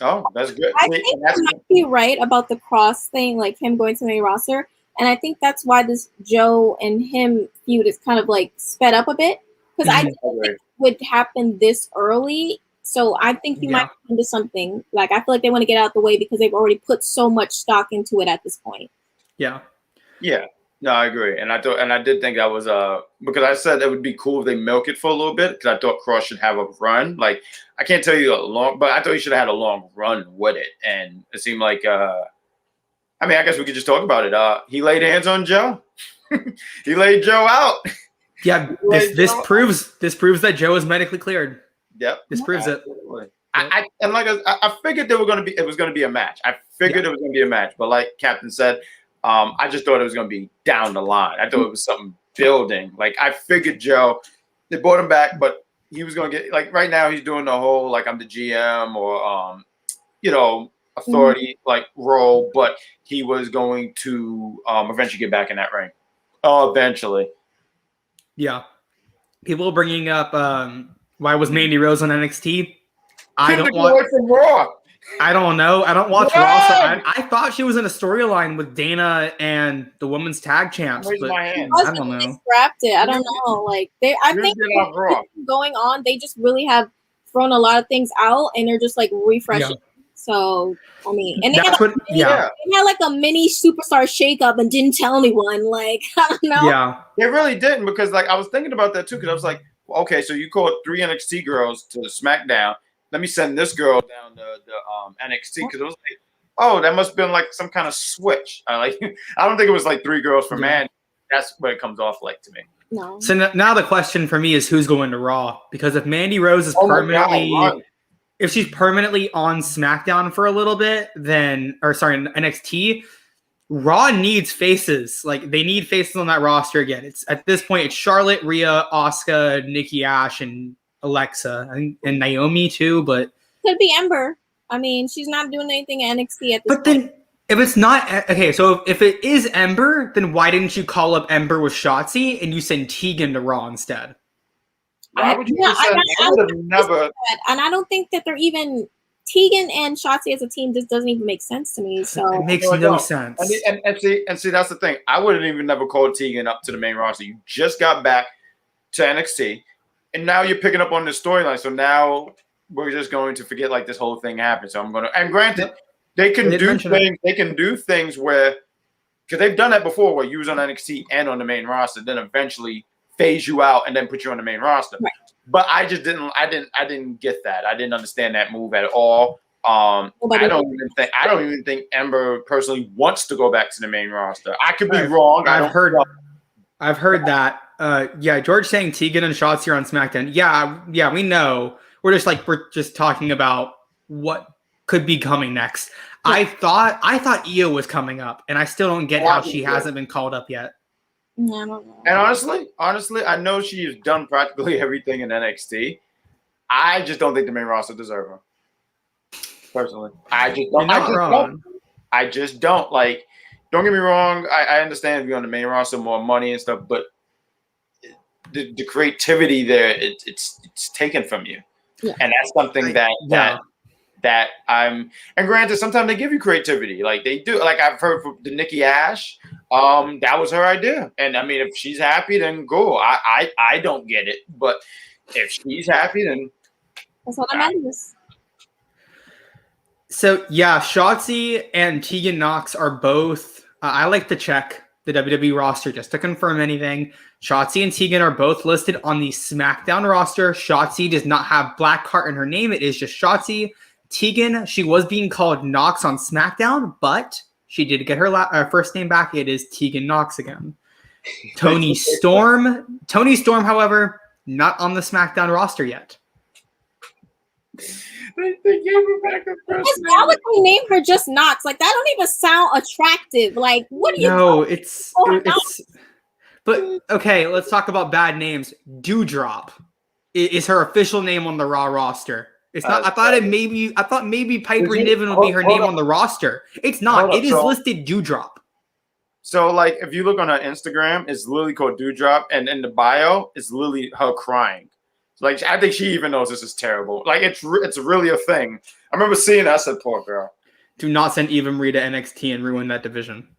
Oh, that's good. I think you might be right about the Kross thing, like him going to the main roster. And I think that's why this Joe and him feud is kind of like sped up a bit. Because I didn't think it would happen this early. So I think you might be into something. Like, I feel like they want to get out of the way because they've already put so much stock into it at this point. Yeah. No, I agree. And I did think that was because I said it would be cool if they milk it for a little bit, because I thought Kross should have a run. Like, I can't tell you a long, but I thought he should have had a long run with it. And it seemed like I mean, I guess we could just talk about it. He laid hands on Joe. He laid Joe out. Yeah, this proves that Joe is medically cleared. Yep. This proves it. I figured it was gonna be a match. I figured it was gonna be a match, but like Captain said, I just thought it was gonna be down the line. I thought it was something building. Like, I figured Joe, they brought him back, but he was gonna get, like, right now he's doing the whole like I'm the GM or authority like role, but he was going to eventually get back in that ring. Oh, eventually. Yeah. People bringing up why was Mandy Rose on NXT? I don't watch Raw. I don't know. I don't watch Raw. So I thought she was in a storyline with Dana and the women's tag champs, but I don't know. They scrapped it. I don't know. Like, I think going on, they just really have thrown a lot of things out, and they're just like refreshing. Yeah. So I mean, and they had like a mini superstar shakeup and didn't tell anyone. Like, I don't know. Yeah, they really didn't, because like I was thinking about that too, because I was like, okay, so you called 3 NXT girls to SmackDown. Let me send this girl down to the NXT, because it was like, oh, that must have been like some kind of switch. I don't think it was like 3 girls for Mandy. That's what it comes off like to me. No. So now the question for me is who's going to Raw? Because if Mandy Rose is if she's permanently on SmackDown for a little bit, NXT, Raw needs faces. Like, they need faces on that roster again. It's at this point, it's Charlotte, Rhea, Asuka, Nikki Ash, and Alexa, and Naomi too, but could be Ember. I mean, she's not doing anything at NXT at this point. Then if it's not okay, so if it is Ember, then why didn't you call up Ember with Shotzi and you send Tegan to Raw instead? Why would you never? And I don't think that they're even Tegan and Shotzi as a team. Just doesn't even make sense to me. So it makes no sense. And see, that's the thing. I wouldn't even never call Tegan up to the main roster. You just got back to NXT, and now you're picking up on the storyline. So now we're just going to forget like this whole thing happened. So I'm going to. And granted, they can do things. They can do things where, because they've done that before, where you was on NXT and on the main roster, then eventually phase you out and then put you on the main roster. Right. But I just didn't. I didn't get that. I didn't understand that move at all. I don't even think Ember personally wants to go back to the main roster. I could be wrong. I've heard that. George saying Tegan and Shotzi are on SmackDown. Yeah, we know. We're just talking about what could be coming next. Yeah. I thought Io was coming up, and I still don't get how she hasn't been called up yet. No, I don't know. And honestly, I know she has done practically everything in NXT. I just don't think the main roster deserves her. Personally, I just don't. Like, don't get me wrong. I understand if you're on the main roster, more money and stuff, but the creativity there, it's taken from you, and that's something that I'm. And granted, sometimes they give you creativity, like they do. Like, I've heard from the Nikki Ash, that was her idea, and I mean, if she's happy, then go. I don't get it, but if she's happy, then That's what I meant. So yeah, Shotzi and Tegan Nox are both. I like to check the WWE roster just to confirm anything. Shotzi and Tegan are both listed on the SmackDown roster. Shotzi does not have Blackheart in her name. It is just Shotzi. Tegan, she was being called Nox on SmackDown, but she did get her first name back. It is Tegan Nox again. Tony Storm, however, not on the SmackDown roster yet. They gave her back her first name. Why would they name her just Nox? Like, that don't even sound attractive. Like, what are you No, doing? it's. But okay, let's talk about bad names. Dewdrop is her official name on the Raw roster. It's not. I thought maybe Piper Niven would be her name on the roster. It's not. It is listed Dewdrop. So, like, if you look on her Instagram, it's literally called Dewdrop, and in the bio, it's literally her crying. Like, I think she even knows this is terrible. Like, it's really a thing. I remember seeing that. I said, poor girl. Do not send Eva Marie to NXT and ruin that division.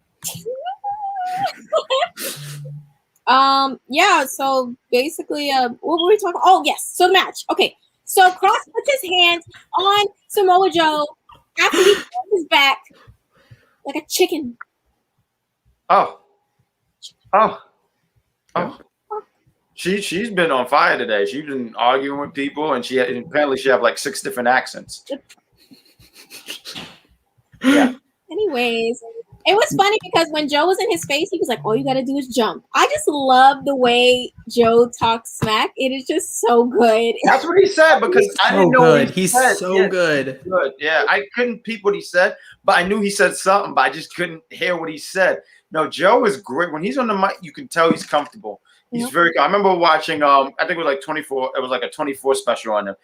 Yeah, so basically, what were we talking? Oh, yes. So the match. Okay. So Kross puts his hand on Samoa Joe after he turns his back like a chicken. Oh. She's been on fire today. She's been arguing with people, and apparently she have like 6 different accents. Yeah. Anyways, it was funny because when Joe was in his face, he was like, all you gotta do is jump. I just love the way Joe talks smack. It is just so good. That's what he said, because I didn't know what he said. He's so good. Yeah, I couldn't peep what he said, but I knew he said something, but I just couldn't hear what he said. No, Joe is great. When he's on the mic, you can tell he's comfortable. He's very good. I remember watching, I think it was like 24, it was like a 24 special on him,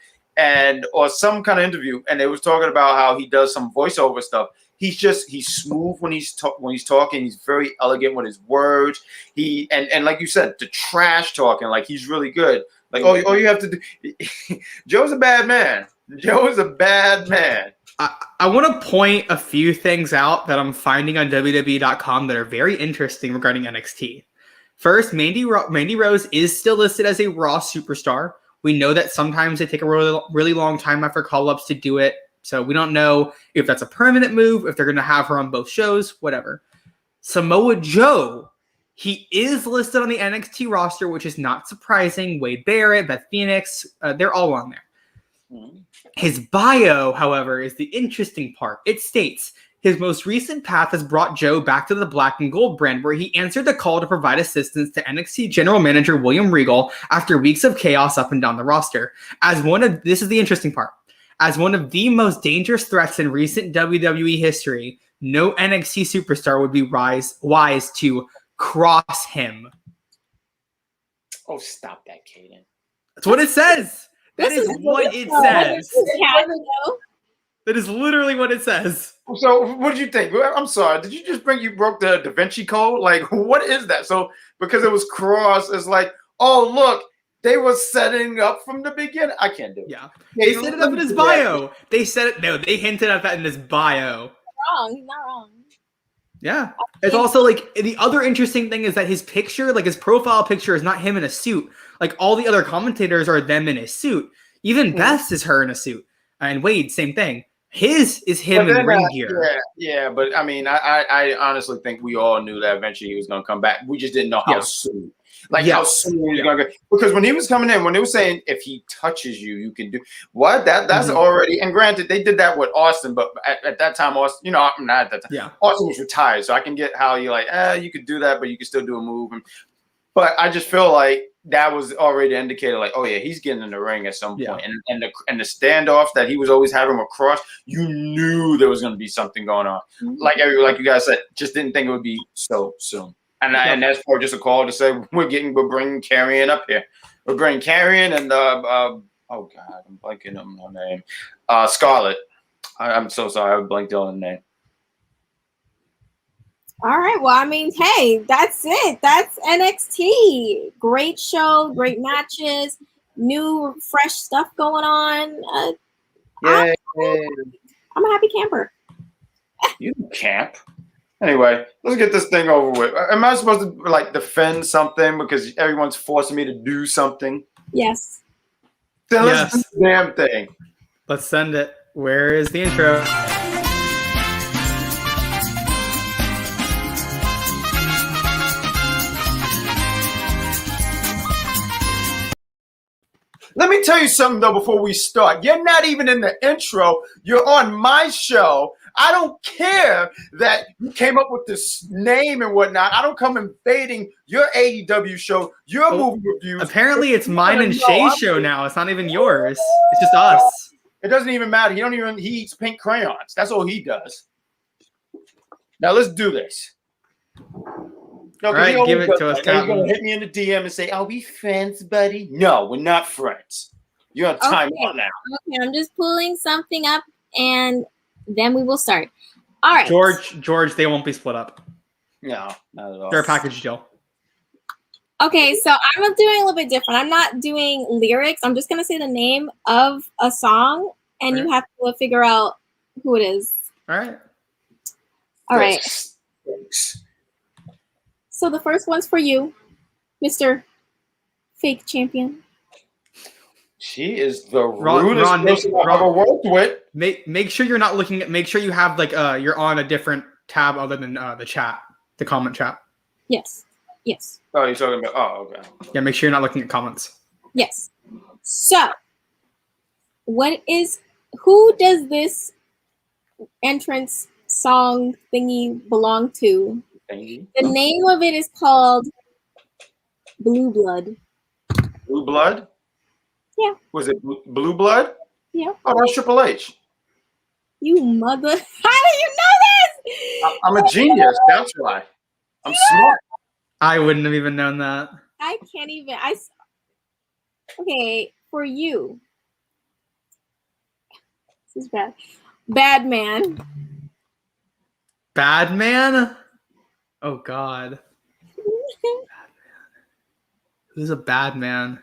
or some kind of interview, and they was talking about how he does some voiceover stuff. He's smooth when he's talking. He's very elegant with his words. And like you said, the trash talking, like he's really good. Like, all you have to do. Joe's a bad man. I want to point a few things out that I'm finding on WWE.com that are very interesting regarding NXT. First, Mandy Rose is still listed as a Raw superstar. We know that sometimes they take a really long time after call-ups to do it. So we don't know if that's a permanent move, if they're going to have her on both shows, whatever. Samoa Joe, he is listed on the NXT roster, which is not surprising. Wade Barrett, Beth Phoenix, they're all on there. His bio, however, is the interesting part. It states, his most recent path has brought Joe back to the Black and Gold brand, where he answered the call to provide assistance to NXT General Manager William Regal after weeks of chaos up and down the roster. This is the interesting part. As one of the most dangerous threats in recent WWE history, no NXT superstar would be wise to cross him. Oh, stop that, Kaden. That's what it says. That is what it says. That is literally what it says. So, what did you think? I'm sorry. Did you just you broke the Da Vinci Code? Like, what is that? So, because it was Kross, it's like, oh, look, they were setting up from the beginning. I can't do it. Yeah. They set it up in his bio. They said it. No, they hinted at that in his bio. Wrong. He's not wrong. Yeah. It's also like the other interesting thing is that his picture, like his profile picture, is not him in a suit. Like all the other commentators are them in a suit. Even Beth's is her in a suit. And Wade, same thing. His is him in ring gear. Yeah, but I mean, I honestly think we all knew that eventually he was going to come back. We just didn't know how soon. How soon he was going to go. Because when he was coming in, when they were saying if he touches you, you can do what? That's already. And granted, they did that with Austin, but at that time, Austin, not at that time. Yeah, Austin was retired, so I can get how you're like, you could do that, but you can still do a move. But I just feel like that was already indicated, like, oh yeah, he's getting in the ring at some point. And the standoff that he was always having with Kross, you knew there was going to be something going on. Like you guys said, just didn't think it would be so soon. And that's for just a call to say we're bringing Karrion up here. We're bringing Karrion and oh god, I'm blanking on her name, Scarlett. I'm so sorry, I blanked on the name. All right. Well, I mean, hey, that's it. That's NXT. Great show, great matches, new, fresh stuff going on. I'm a happy camper. You camp. Anyway, let's get this thing over with. Am I supposed to defend something because everyone's forcing me to do something? Yes. Then let's Yes. do the damn thing. Let's send it. Where is the intro? Let me tell you something, though, before we start. You're not even in the intro. You're on my show. I don't care that you came up with this name and whatnot. I don't come invading your AEW show, your movie reviews. Apparently, it's mine and No, Shay's show now. It's not even yours. It's just us. It doesn't even matter. He eats pink crayons. That's all he does. Now let's do this. No, All right, give it to us, He's going Captain. to hit me in the DM and say, "Are we friends, buddy?" No, we're not friends. You're on time out now. Okay, I'm just pulling something up, and then we will start. All right. George, they won't be split up. No, not at all. They're a package deal. Okay, so I'm doing a little bit different. I'm not doing lyrics. I'm just going to say the name of a song, and you have to figure out who it is. All right. All right. Thanks. So the first one's for you, Mr. Fake Champion. She is the Ron, rudest person I've ever worked with. Make sure you're not looking at. Make sure you have you're on a different tab other than the chat, the comment chat. Yes. Oh, you're talking about? Oh, okay. Yeah, make sure you're not looking at comments. Yes. So, who does this entrance song thingy belong to? Thank you. The name of it is called Blue Blood. Blue Blood? Yeah. Was it Blue Blood? Yeah. Oh, that's Triple H. You mother. How do you know this? I'm a genius. That's why. I'm smart. I wouldn't have even known that. I can't even. Okay, for you. This is bad. Bad man. Bad man? Oh God. Who's a bad man?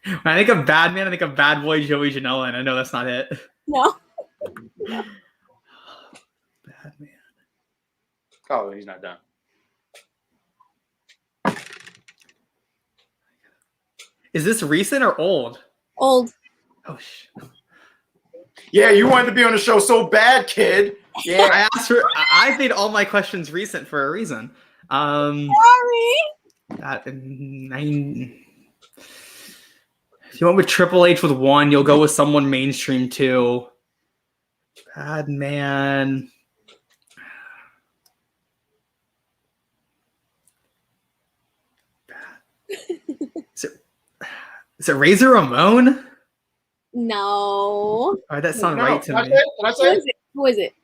When I think of bad man, I think of bad boy Joey Janela, and I know that's not it. No. Bad man. Oh, he's not done. Is this recent or old? Old. Oh shit. Yeah, you wanted to be on the show so bad, kid. Yeah. I asked for. I made all my questions recent for a reason. Sorry. If you went with Triple H with one, you'll go with someone mainstream too. Bad man. Is it Razor Ramon? No. Oh, that sounds right to me. Can I say it? Who is it?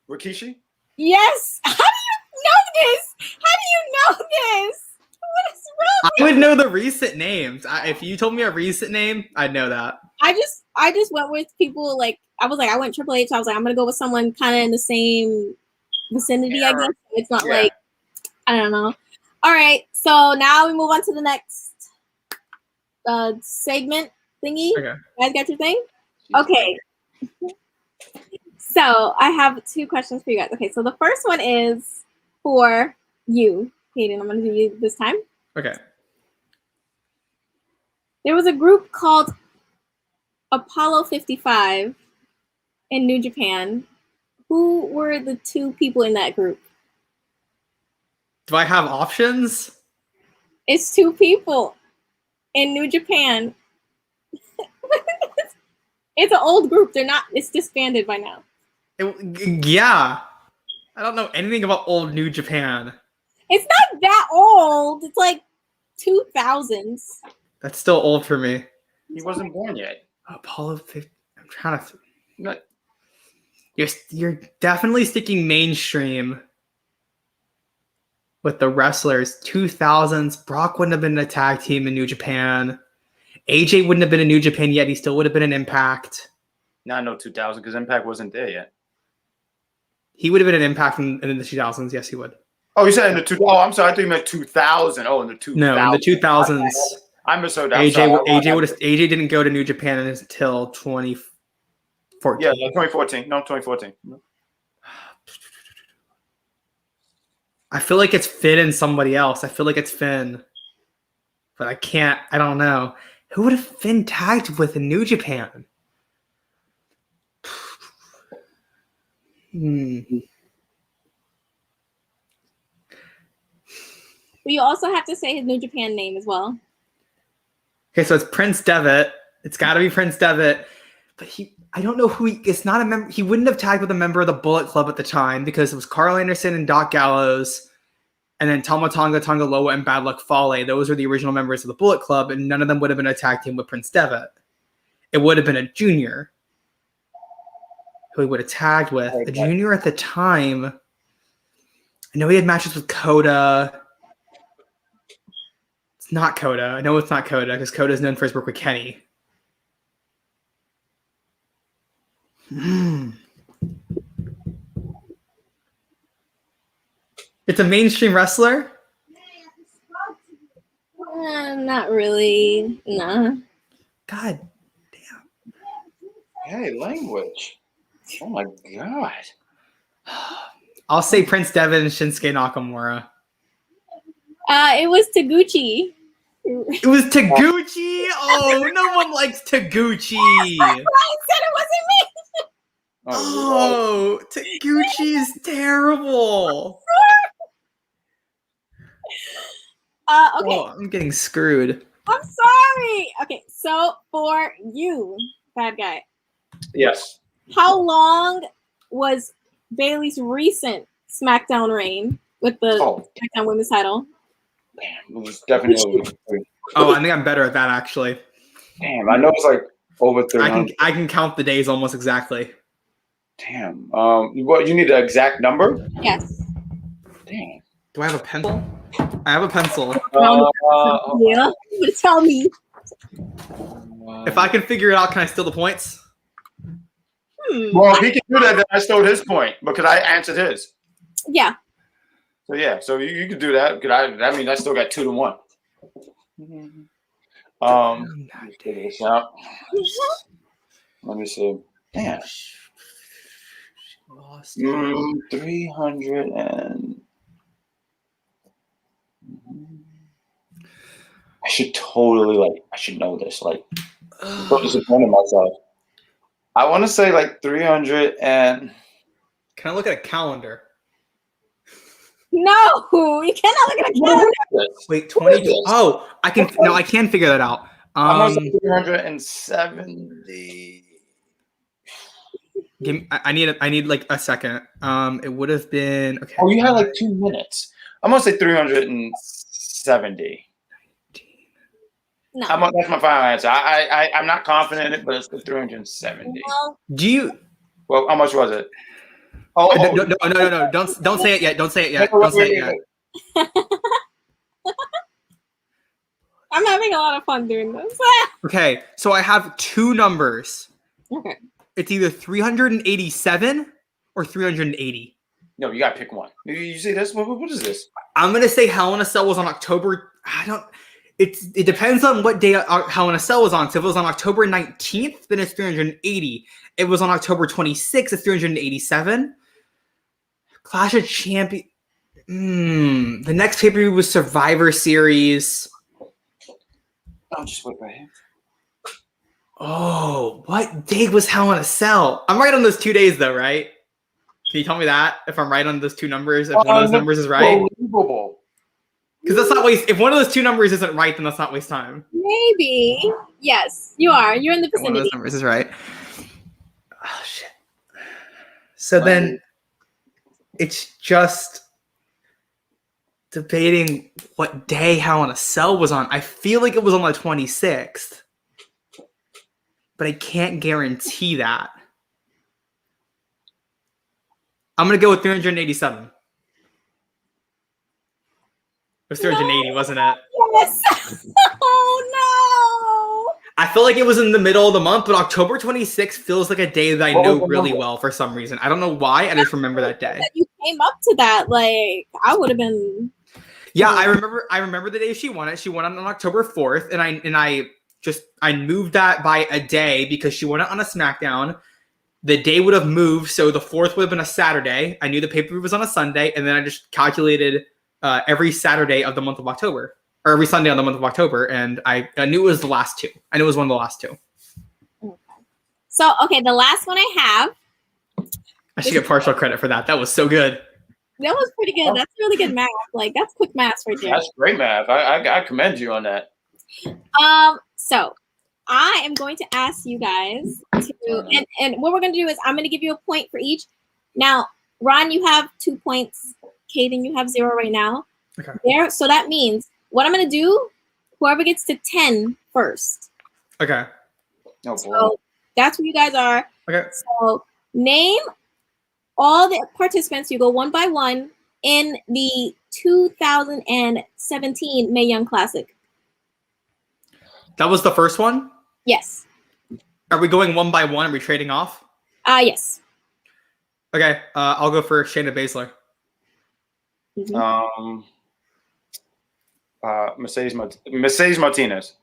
Rikishi? Yes. How do you know this? How do you know this? What is wrong? I would know the recent names. If you told me a recent name, I'd know that. I just went with people I went Triple H. I was like, I'm gonna go with someone kind of in the same vicinity. I guess it's not like I don't know. All right, so now we move on to the next segment thingy. Okay. You guys got your thing? Okay. So I have two questions for you guys. Okay, so the first one is for you, Hayden. I'm gonna do you this time. Okay. There was a group called Apollo 55 in New Japan. Who were the two people in that group? Do I have options? It's two people in New Japan. It's an old group. It's disbanded by now. Yeah. I don't know anything about old New Japan. It's not that old. It's like 2000s. That's still old for me. He wasn't born yet. Apollo 50. I'm trying to. Not- You're definitely sticking mainstream with the wrestlers. 2000s. Brock wouldn't have been a tag team in New Japan. AJ wouldn't have been in New Japan yet. He still would have been an Impact. No, 2000 because Impact wasn't there yet. He would have been an Impact in the 2000s. Yes, he would. Oh, you said in the two. Oh, I'm sorry. I thought you meant 2000. Oh, in the 2000s. No, in the 2000s. I misheard that. AJ didn't go to New Japan until 2014. Yeah, 2014. No, 2014. I feel like it's Finn and somebody else. I feel like it's Finn. But I don't know. Who would have been tagged with in New Japan? But you also have to say his New Japan name as well. Okay, so it's Prince Devitt. It's got to be Prince Devitt. But I don't know who it's not a member. He wouldn't have tagged with a member of the Bullet Club at the time because it was Carl Anderson and Doc Gallows, and then Tama Tonga, Tonga Loa, and Bad Luck Fale. Those were the original members of the Bullet Club, and none of them would have been a tag team with Prince Devitt. It would have been a junior who he would have tagged with. A junior at the time. I know he had matches with Coda. It's not Coda. I know it's not Coda because Coda is known for his work with Kenny. It's a mainstream wrestler? Not really. Nah. God damn. Hey, language. Oh my god. I'll say Prince Devitt and Shinsuke Nakamura. It was Taguchi. It was Taguchi? Oh, no one likes Taguchi. I said it wasn't me. Oh, Taguchi is terrible. Okay. Oh, I'm getting screwed. I'm sorry. Okay, so for you, bad guy, Yes. how long was Bailey's recent SmackDown reign with the SmackDown Women's title? Damn, it was definitely. Oh, I think I'm better at that actually. Damn, I know it's like over 300. I can count the days almost exactly. Damn. What you need the exact number? Yes. Damn. Do I have a pencil? I have a pencil. Yeah, but tell me. If I can figure it out, can I steal the points? Well, if he can do that, then I stole his point because I answered his. Yeah. So yeah, so you could do that. That means I still got 2-1. Let's figure this out. Let me see. Damn. 300 and. I should totally I should know this. I'm so disappointed in myself. I want to say 300 and. Can I look at a calendar? No, you cannot look at a calendar. Wait, 20. Oh, I can. No, I can figure that out. I'm gonna say 370. I need like a second. It would have been okay. Oh, you had 2 minutes. I'm gonna say 370. No. That's my final answer. I'm not confident in it, but it's 370. No. Do you? Well, how much was it? No. Don't say it yet. Don't say it yet. Don't say it yet. I'm having a lot of fun doing this. Okay, so I have two numbers. Okay. It's either 387 or 380. No, you gotta pick one. You see this? What is this? I'm gonna say Hell in a Cell was on October. It depends on what day Hell in a Cell was on. So if it was on October 19th, then it's 380. If it was on October 26th, it's 387. Clash of Champions. The next pay-per-view was Survivor Series. I'll just wait right here. Oh, what day was Hell in a Cell? I'm right on those 2 days, though, right? Can you tell me that if I'm right on those two numbers? If one of those numbers is right? Unbelievable. Because that's not waste. If one of those two numbers isn't right, then that's not waste time. Maybe. Yes, you are. You're in the If one of vicinity. those numbers is right. Oh shit. So then, it's just debating what day Hell in a Cell was on. I feel like it was on the 26th, but I can't guarantee that. I'm gonna go with 387. It was 380, wasn't it? Yes. Oh no. I feel like it was in the middle of the month, but October 26th feels like a day that I know really well for some reason. I don't know why. I just remember that day. You came up to that, I would have been. Yeah, I remember the day she won it. She won it on October 4th, and I moved that by a day because she won it on a SmackDown. The day would have moved, so the 4th would have been a Saturday. I knew the pay-per-view was on a Sunday, and then I just calculated every Saturday of the month of October. or every Sunday on the month of October, and I knew it was the last two. I knew it was one of the last two. Okay. So, okay, the last one I have. I should get partial credit for that. That was so good. That was pretty good. That's really good math. Like, that's quick math right there. That's great math. I commend you on that. So I am going to ask you guys to, and what we're going to do is I'm going to give you a point for each. Now, Ron, you have 2 points. Kaden, you have 0 right now. Okay. There. So that means what I'm going to do, whoever gets to 10 first. Okay. No, So that's where you guys are. Okay. So name all the participants. You go one by one in the 2017 Mae Young Classic. That was the first one? Yes. Are we going one by one? Are we trading off? Yes. Okay. I'll go for Shayna Baszler. Mhm. Mercedes Martinez.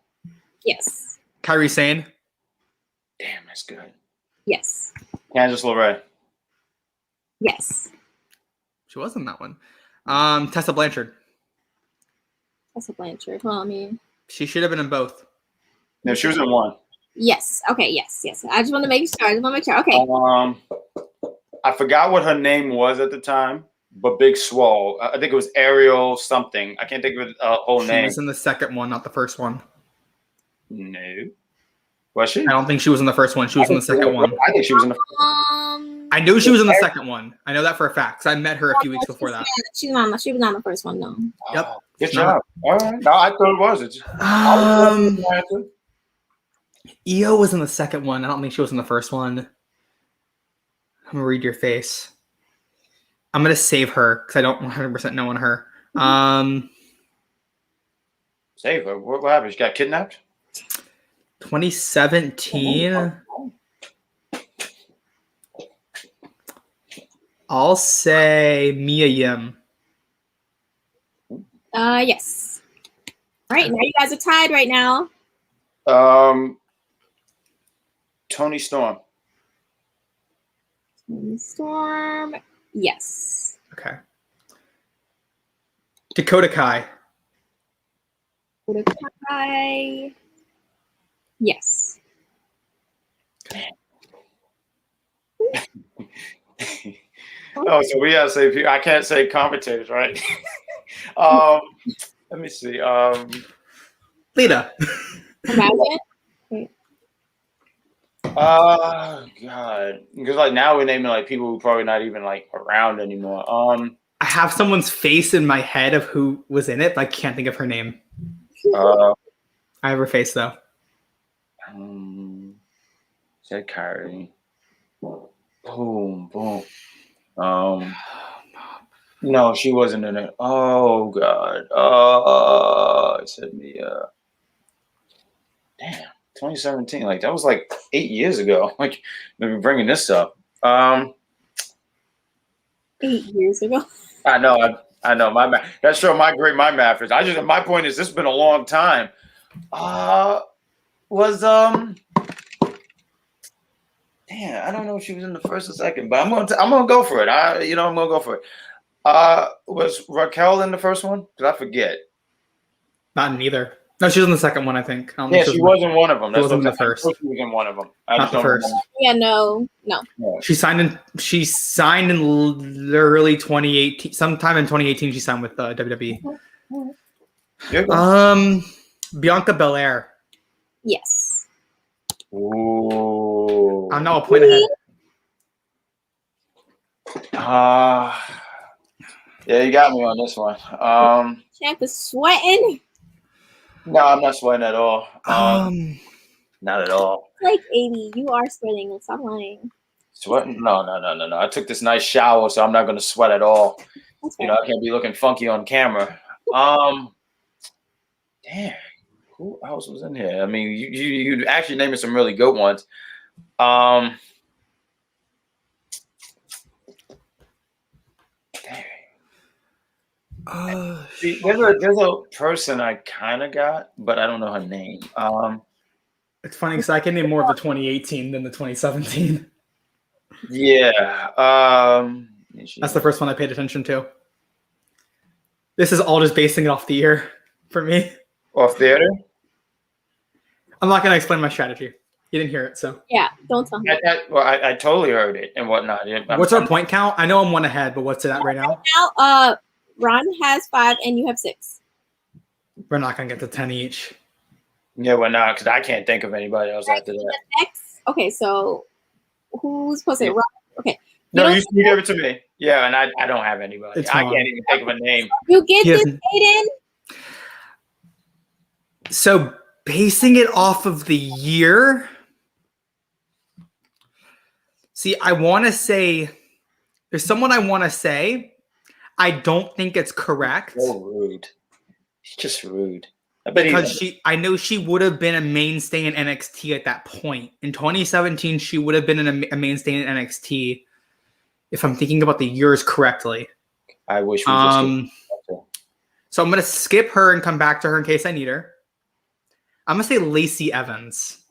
Yes. Kairi Sane. Damn, that's good. Yes. Candice LeRae. Yes. She was in that one. Tessa Blanchard. Tessa Blanchard. Well, I mean. She should have been in both. No, she was in one. Yes. Okay. Yes. Yes. I just want to make sure. Okay. I forgot what her name was at the time, but Big Swole. I think it was Ariel something. I can't think of her whole She name. was in the second one, not the first one. No. Was she? I don't think she was in the first one. She was in the second one. I think she was in the I knew she was in the second one. I know that for a fact because I met her a few weeks before that. She was not in the first one. No. Yep. Good job. All right. No, I thought it was. Io was in the second one. I don't think she was in the first one. I'm gonna read your face. I'm gonna save her because I don't 100% know on her. Save her. What happened? She got kidnapped? 2017. I'll say Mia Yim. Yes. All right. Now you guys are tied right now. Tony Storm. Storm. Yes. Okay. Dakota Kai. Kai. Yes. Oh, so we gotta say I can't say commentators, right? Let me see. Lita. Imagine. God, because like now we're naming like people who probably not even like around anymore. I have someone's face in my head of who was in it, but I can't think of her name. I have her face though. Said Kyrie. Boom. No, she wasn't in it. Oh God. It said me. Damn. 2017. Like that was like 8 years ago. Like maybe bringing this up. 8 years ago. I know. My math. That's sure my math is. My point is this has been a long time. Damn, I don't know if she was in the first or second, but I'm gonna go for it. I'm gonna go for it. Was Raquel in the first one? Because I forget. Not in either. No, she was in the second one, I think. Yeah, she was in one of them. She wasn't in the first. She was in one of them. Not the first. Yeah, no. She signed in the early 2018. Sometime in 2018, she signed with WWE. Bianca Belair. Yes. Ooh. I'm now a point ahead. Yeah, you got me on this one. Champ is sweating. No, I'm not sweating at all. Not at all. Like 80, you are sweating. Stop lying. Sweating? No. I took this nice shower, so I'm not gonna sweat at all. That's I can't be looking funky on camera. Damn, who else was in here? I mean, you actually naming some really good ones. There's a person I kind of got, but I don't know her name. It's funny because I can name more of the 2018 than the 2017. Yeah. That's the first one I paid attention to. This is all just basing it off the year. for me. Off theater. I'm not gonna explain my strategy. You didn't hear it, so. Yeah, don't tell me. I totally heard it and whatnot. What's our point count? I know I'm one ahead, but what's it at right now? Now, Ron has 5 and you have 6. We're not gonna get to 10 each. Yeah, we're not, because I can't think of anybody else after that. Next, okay, so who's supposed to say Ron? Okay. No, you give it to me. Yeah, and I don't have anybody. It's I fine. can't even think of a name. You get Yes. this, Aiden? So basing it off of the year, see, I want to say there's someone I want to say. I don't think it's correct So rude. He's just rude. I bet because I know she would have been a mainstay in NXT at that point. In 2017, she would have been a mainstay in NXT. If I'm thinking about the years correctly. I wish we just So I'm gonna skip her and come back to her in case I need her. I'm gonna say Lacey Evans.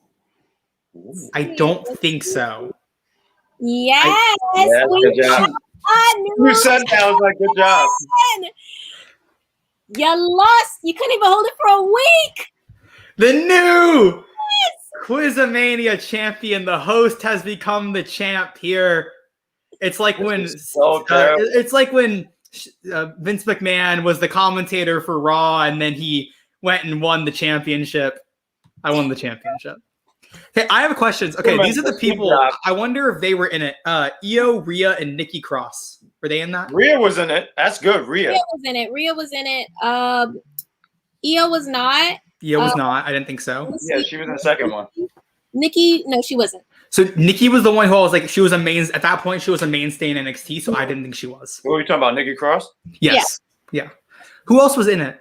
I don't think so. Yes. Yeah, good job. You said that. I was like, good job. You lost. You couldn't even hold it for a week. The new Quizmania champion. The host has become the champ here. It's like when Vince McMahon was the commentator for Raw, and then he went and won the championship. I won the championship. Okay, I have questions. Okay, these are the people. I wonder if they were in it. Io, Rhea, and Nikki Cross. Were they in that? Rhea was in it. That's good. Rhea was in it. Io was not. Io was not. I didn't think so. Yeah, she was in the second one. Nikki, no, she wasn't. So Nikki was the one who I was like, she was at that point, she was a mainstay in NXT, so I didn't think she was. What were you talking about, Nikki Cross? Yes. Yeah. Who else was in it?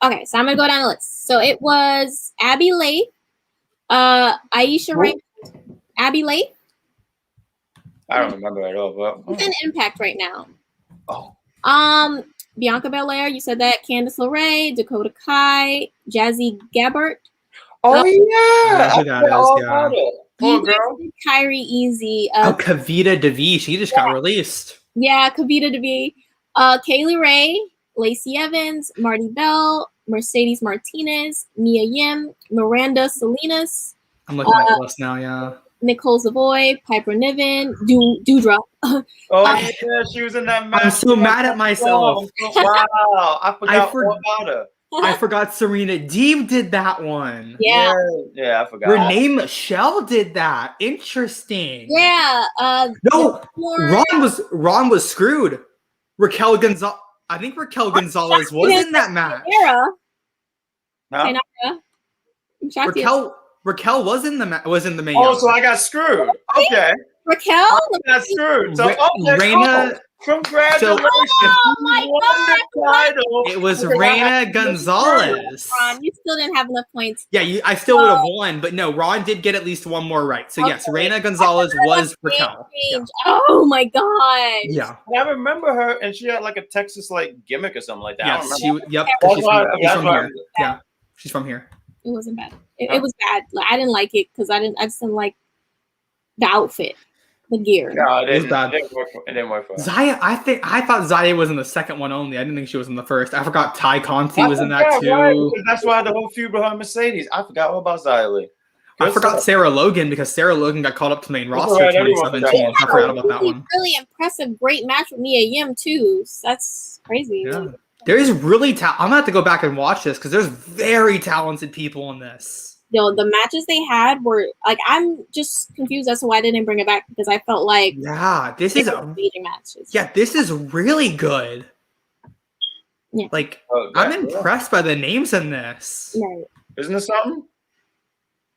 Okay, so I'm gonna go down the list. So it was Abby Lee, Aisha Raymond, Abby Lee. I don't remember at all, but She's in Impact right now. Oh. Bianca Belair, you said that. Candice LeRae, Dakota Kai, Jazzy Gabbert. Oh yeah, who that is, yeah. Poor girl. Kyrie Easy. Kavita Devi. She just got released. Yeah, Kavita Devi. Kaylee Ray, Lacey Evans, Marty Bell, Mercedes Martinez, Mia Yim, Miranda Salinas. I'm looking at the list now, yeah. Nicole Savoy, Piper Niven, Doudrop. Oh yeah, she was in that match. I'm so mad at myself. Wow, I forgot all about her. I forgot Serena Deeb did that one. Yeah, I forgot. Renee Michelle did that. Interesting. Yeah. No, Ron was screwed. Raquel Gonzalez. I think Raquel Gonzalez was in that match. Huh? Raquel was in the main. Oh, so I got screwed. Okay. Raquel? I got screwed. So Reina. Congratulations. Oh my God. It was Reina Gonzalez. Ron, you still didn't have enough points. Yeah, I still would have won, but no, Ron did get at least one more right. So yes, Reina Gonzalez was Raquel. Yeah. Oh my God. Yeah. I remember her, and she had like a Texas like gimmick or something like that. Yes, she's from here. Yeah, she's from here. It wasn't bad. It was bad. Like, I didn't like it because I just didn't like the outfit. The gear. No, it was bad. It didn't work for her. Zaya, I thought Zaya was in the second one only. I didn't think she was in the first. I forgot Ty Conti was in that too. Right, that's why the whole feud with her Mercedes. I forgot all about Zaya Lee. I forgot Sarah Logan because Sarah Logan got called up to main roster in 2017. I forgot about that one. Really impressive, great match with Mia Yim too. So that's crazy. Yeah. There is really I'm gonna have to go back and watch this because there's very talented people in this. Yo, the matches they had were like, I'm just confused as to why they didn't bring it back because I felt like this is amazing matches. Yeah, this is really good. Yeah. Like I'm impressed by the names in this. Right. Isn't this something?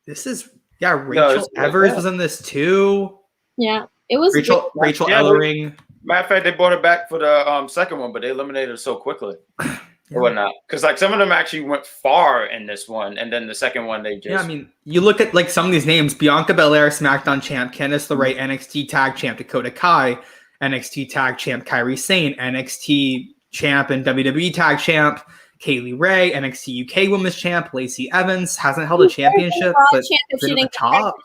This is Rachel Evers was in this too. Yeah, it was Rachel Ellering. Matter of fact, they brought it back for the second one, but they eliminated it so quickly. Or whatnot, because like some of them actually went far in this one, and then the second one they just. Yeah, I mean, you look at like some of these names: Bianca Belair, SmackDown champ; Candice LeRae, NXT Tag Champ; Dakota Kai, NXT Tag Champ; Kairi Sane, NXT Champ and WWE Tag Champ; Kaylee Ray, NXT UK Women's Champ; Lacey Evans hasn't held a championship, but been at the top.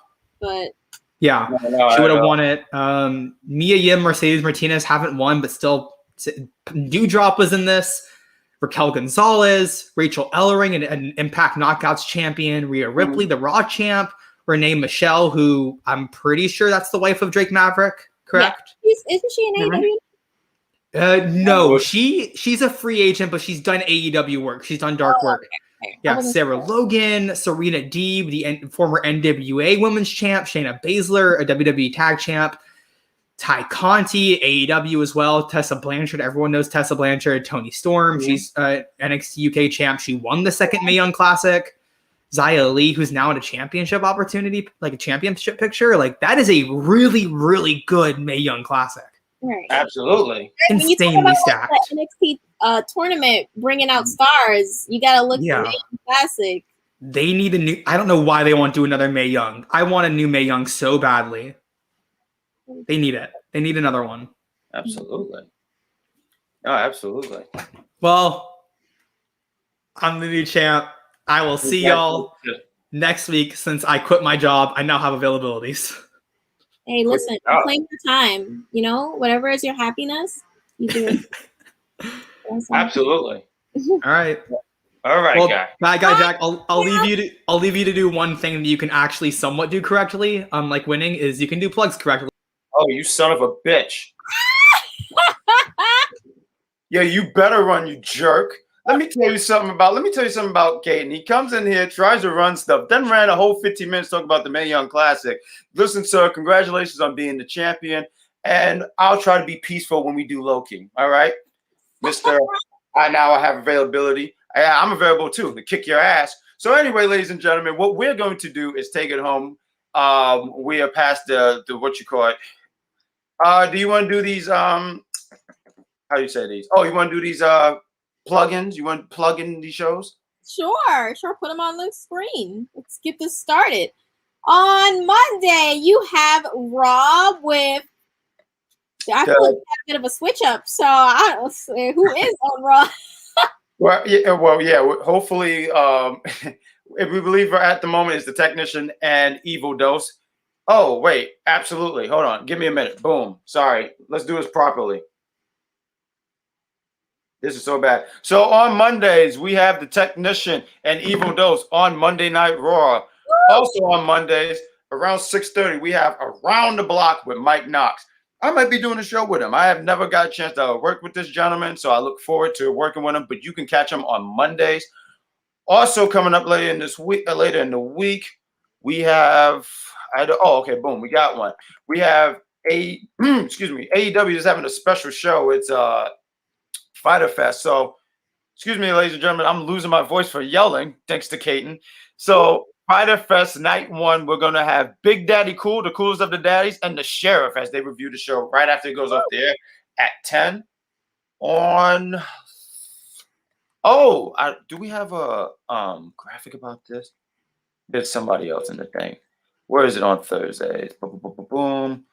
But yeah, she would have won it. Mia Yim, Mercedes Martinez haven't won, but still, Doudrop was in this. Raquel Gonzalez, Rachel Ellering, an Impact Knockouts champion, Rhea Ripley, the Raw champ, Renee Michelle, who I'm pretty sure that's the wife of Drake Maverick, correct? Yeah. Isn't she an AEW? No, she's a free agent, but she's done AEW work. She's done dark work. Okay. Yeah, Sarah Logan, Serena Deeb, the former NWA Women's Champ, Shayna Baszler, a WWE Tag Champ, Ty Conti, AEW as well, Tessa Blanchard. Everyone knows Tessa Blanchard. Toni Storm, she's NXT UK champ. She won the second Mae Young Classic. Xia Li, who's now in a championship opportunity, like a championship picture. Like, that is a really, really good Mae Young Classic. Right. Absolutely. Insanely stacked. Like, the NXT tournament bringing out stars, you got to look for Mae Young Classic. They need a new. I don't know why they won't do another Mae Young. I want a new Mae Young so badly. They need it. They need another one. Absolutely. Oh, absolutely. Well, I'm the new champ. I will see y'all next week. Since I quit my job, I now have availabilities. Hey, listen, claim your time. You know, whatever is your happiness, you do it. Absolutely. All right. All right, well, guy. Bad guy Jack, I'll leave you to do one thing that you can actually somewhat do correctly. Like winning is you can do plugs correctly. Oh, you son of a bitch. Yeah, you better run, you jerk. Let me tell you something about Caden. He comes in here, tries to run stuff, then ran a whole 15 minutes talking about the Mae Young Classic. Listen, sir, congratulations on being the champion. And I'll try to be peaceful when we do Loki. All right? Mr. I have availability. I'm available too to kick your ass. So anyway, ladies and gentlemen, what we're going to do is take it home. We are past the what you call it. Do you want to do these how do you say these? Oh, you want to do these plugins? You want to plug in these shows? Sure. Put them on the screen. Let's get this started. On Monday, you have Raw with. I feel like a bit of a switch up. So I don't know who is on Raw. Well, yeah. Hopefully, if we believe at the moment is the Technician and Evil Dose. Oh, wait, absolutely. Hold on. Give me a minute. Boom. Sorry. Let's do this properly. This is so bad. So on Mondays, we have the Technician and Evil Dose on Monday Night Raw. Woo! Also on Mondays, around 6:30, we have Around the Block with Mike Knox. I might be doing a show with him. I have never got a chance to work with this gentleman, so I look forward to working with him. But you can catch him on Mondays. Also coming up later in the week, we have boom, we got one. We have AEW is having a special show. It's Fighter Fest. So, excuse me, ladies and gentlemen, I'm losing my voice for yelling, thanks to Caton. So, Fighter Fest Night 1, we're going to have Big Daddy Cool, the coolest of the daddies, and the Sheriff as they review the show right after it goes off the air at 10. Do we have a graphic about this? There's somebody else in the thing. Where is it on Thursdays? Boom.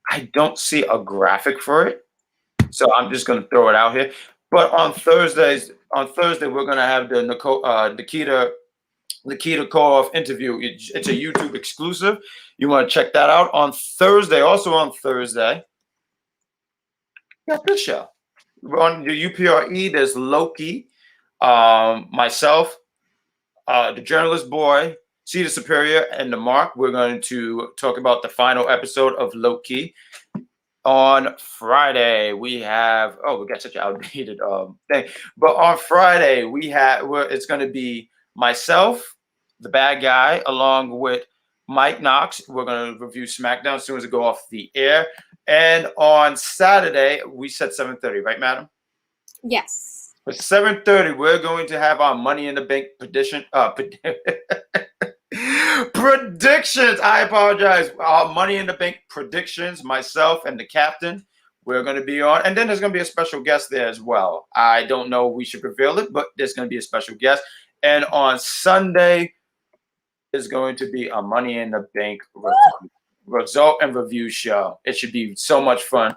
I don't see a graphic for it, so I'm just going to throw it out here. But on Thursday, we're going to have the Nikita Koloff interview. It's a YouTube exclusive. You want to check that out on Thursday. Also on Thursday, got this show. On the UPRE, there's Loki, myself, the journalist boy, Cedar Superior, and the Mark. We're going to talk about the final episode of Loki. On Friday, we have we got such an outdated thing. But on Friday, it's going to be myself, the bad guy, along with Mike Knox. We're going to review SmackDown as soon as it go off the air. And on Saturday, we said 7:30, right, madam? Yes. For 7:30, we're going to have our Money in the Bank predictions. I apologize. Our Money in the Bank predictions, myself and the captain, we're going to be on. And then there's going to be a special guest there as well. I don't know if we should reveal it, but there's going to be a special guest. And on Sunday is going to be a Money in the Bank result and review show. It should be so much fun.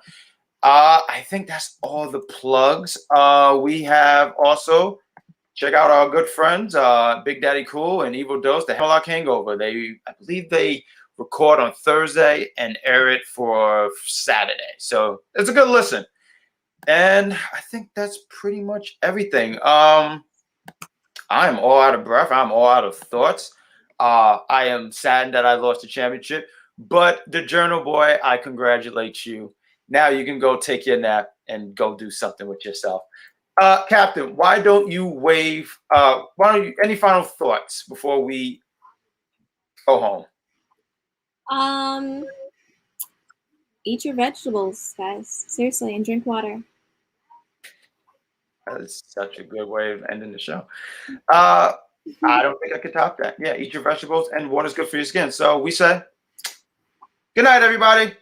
I think that's all the plugs. We have also check out our good friends, Big Daddy Cool and Evil Dose, the Hemlock Hangover. I believe they record on Thursday and air it for Saturday. So it's a good listen. And I think that's pretty much everything. I'm all out of breath. I'm all out of thoughts. I am saddened that I lost the championship, but the Journal Boy, I congratulate you. Now you can go take your nap and go do something with yourself. Captain, why don't you any final thoughts before we go home? Eat your vegetables, guys. Seriously, and drink water. That's such a good way of ending the show. I don't think I could top that. Yeah, eat your vegetables, and water's good for your skin. So we say, good night, everybody.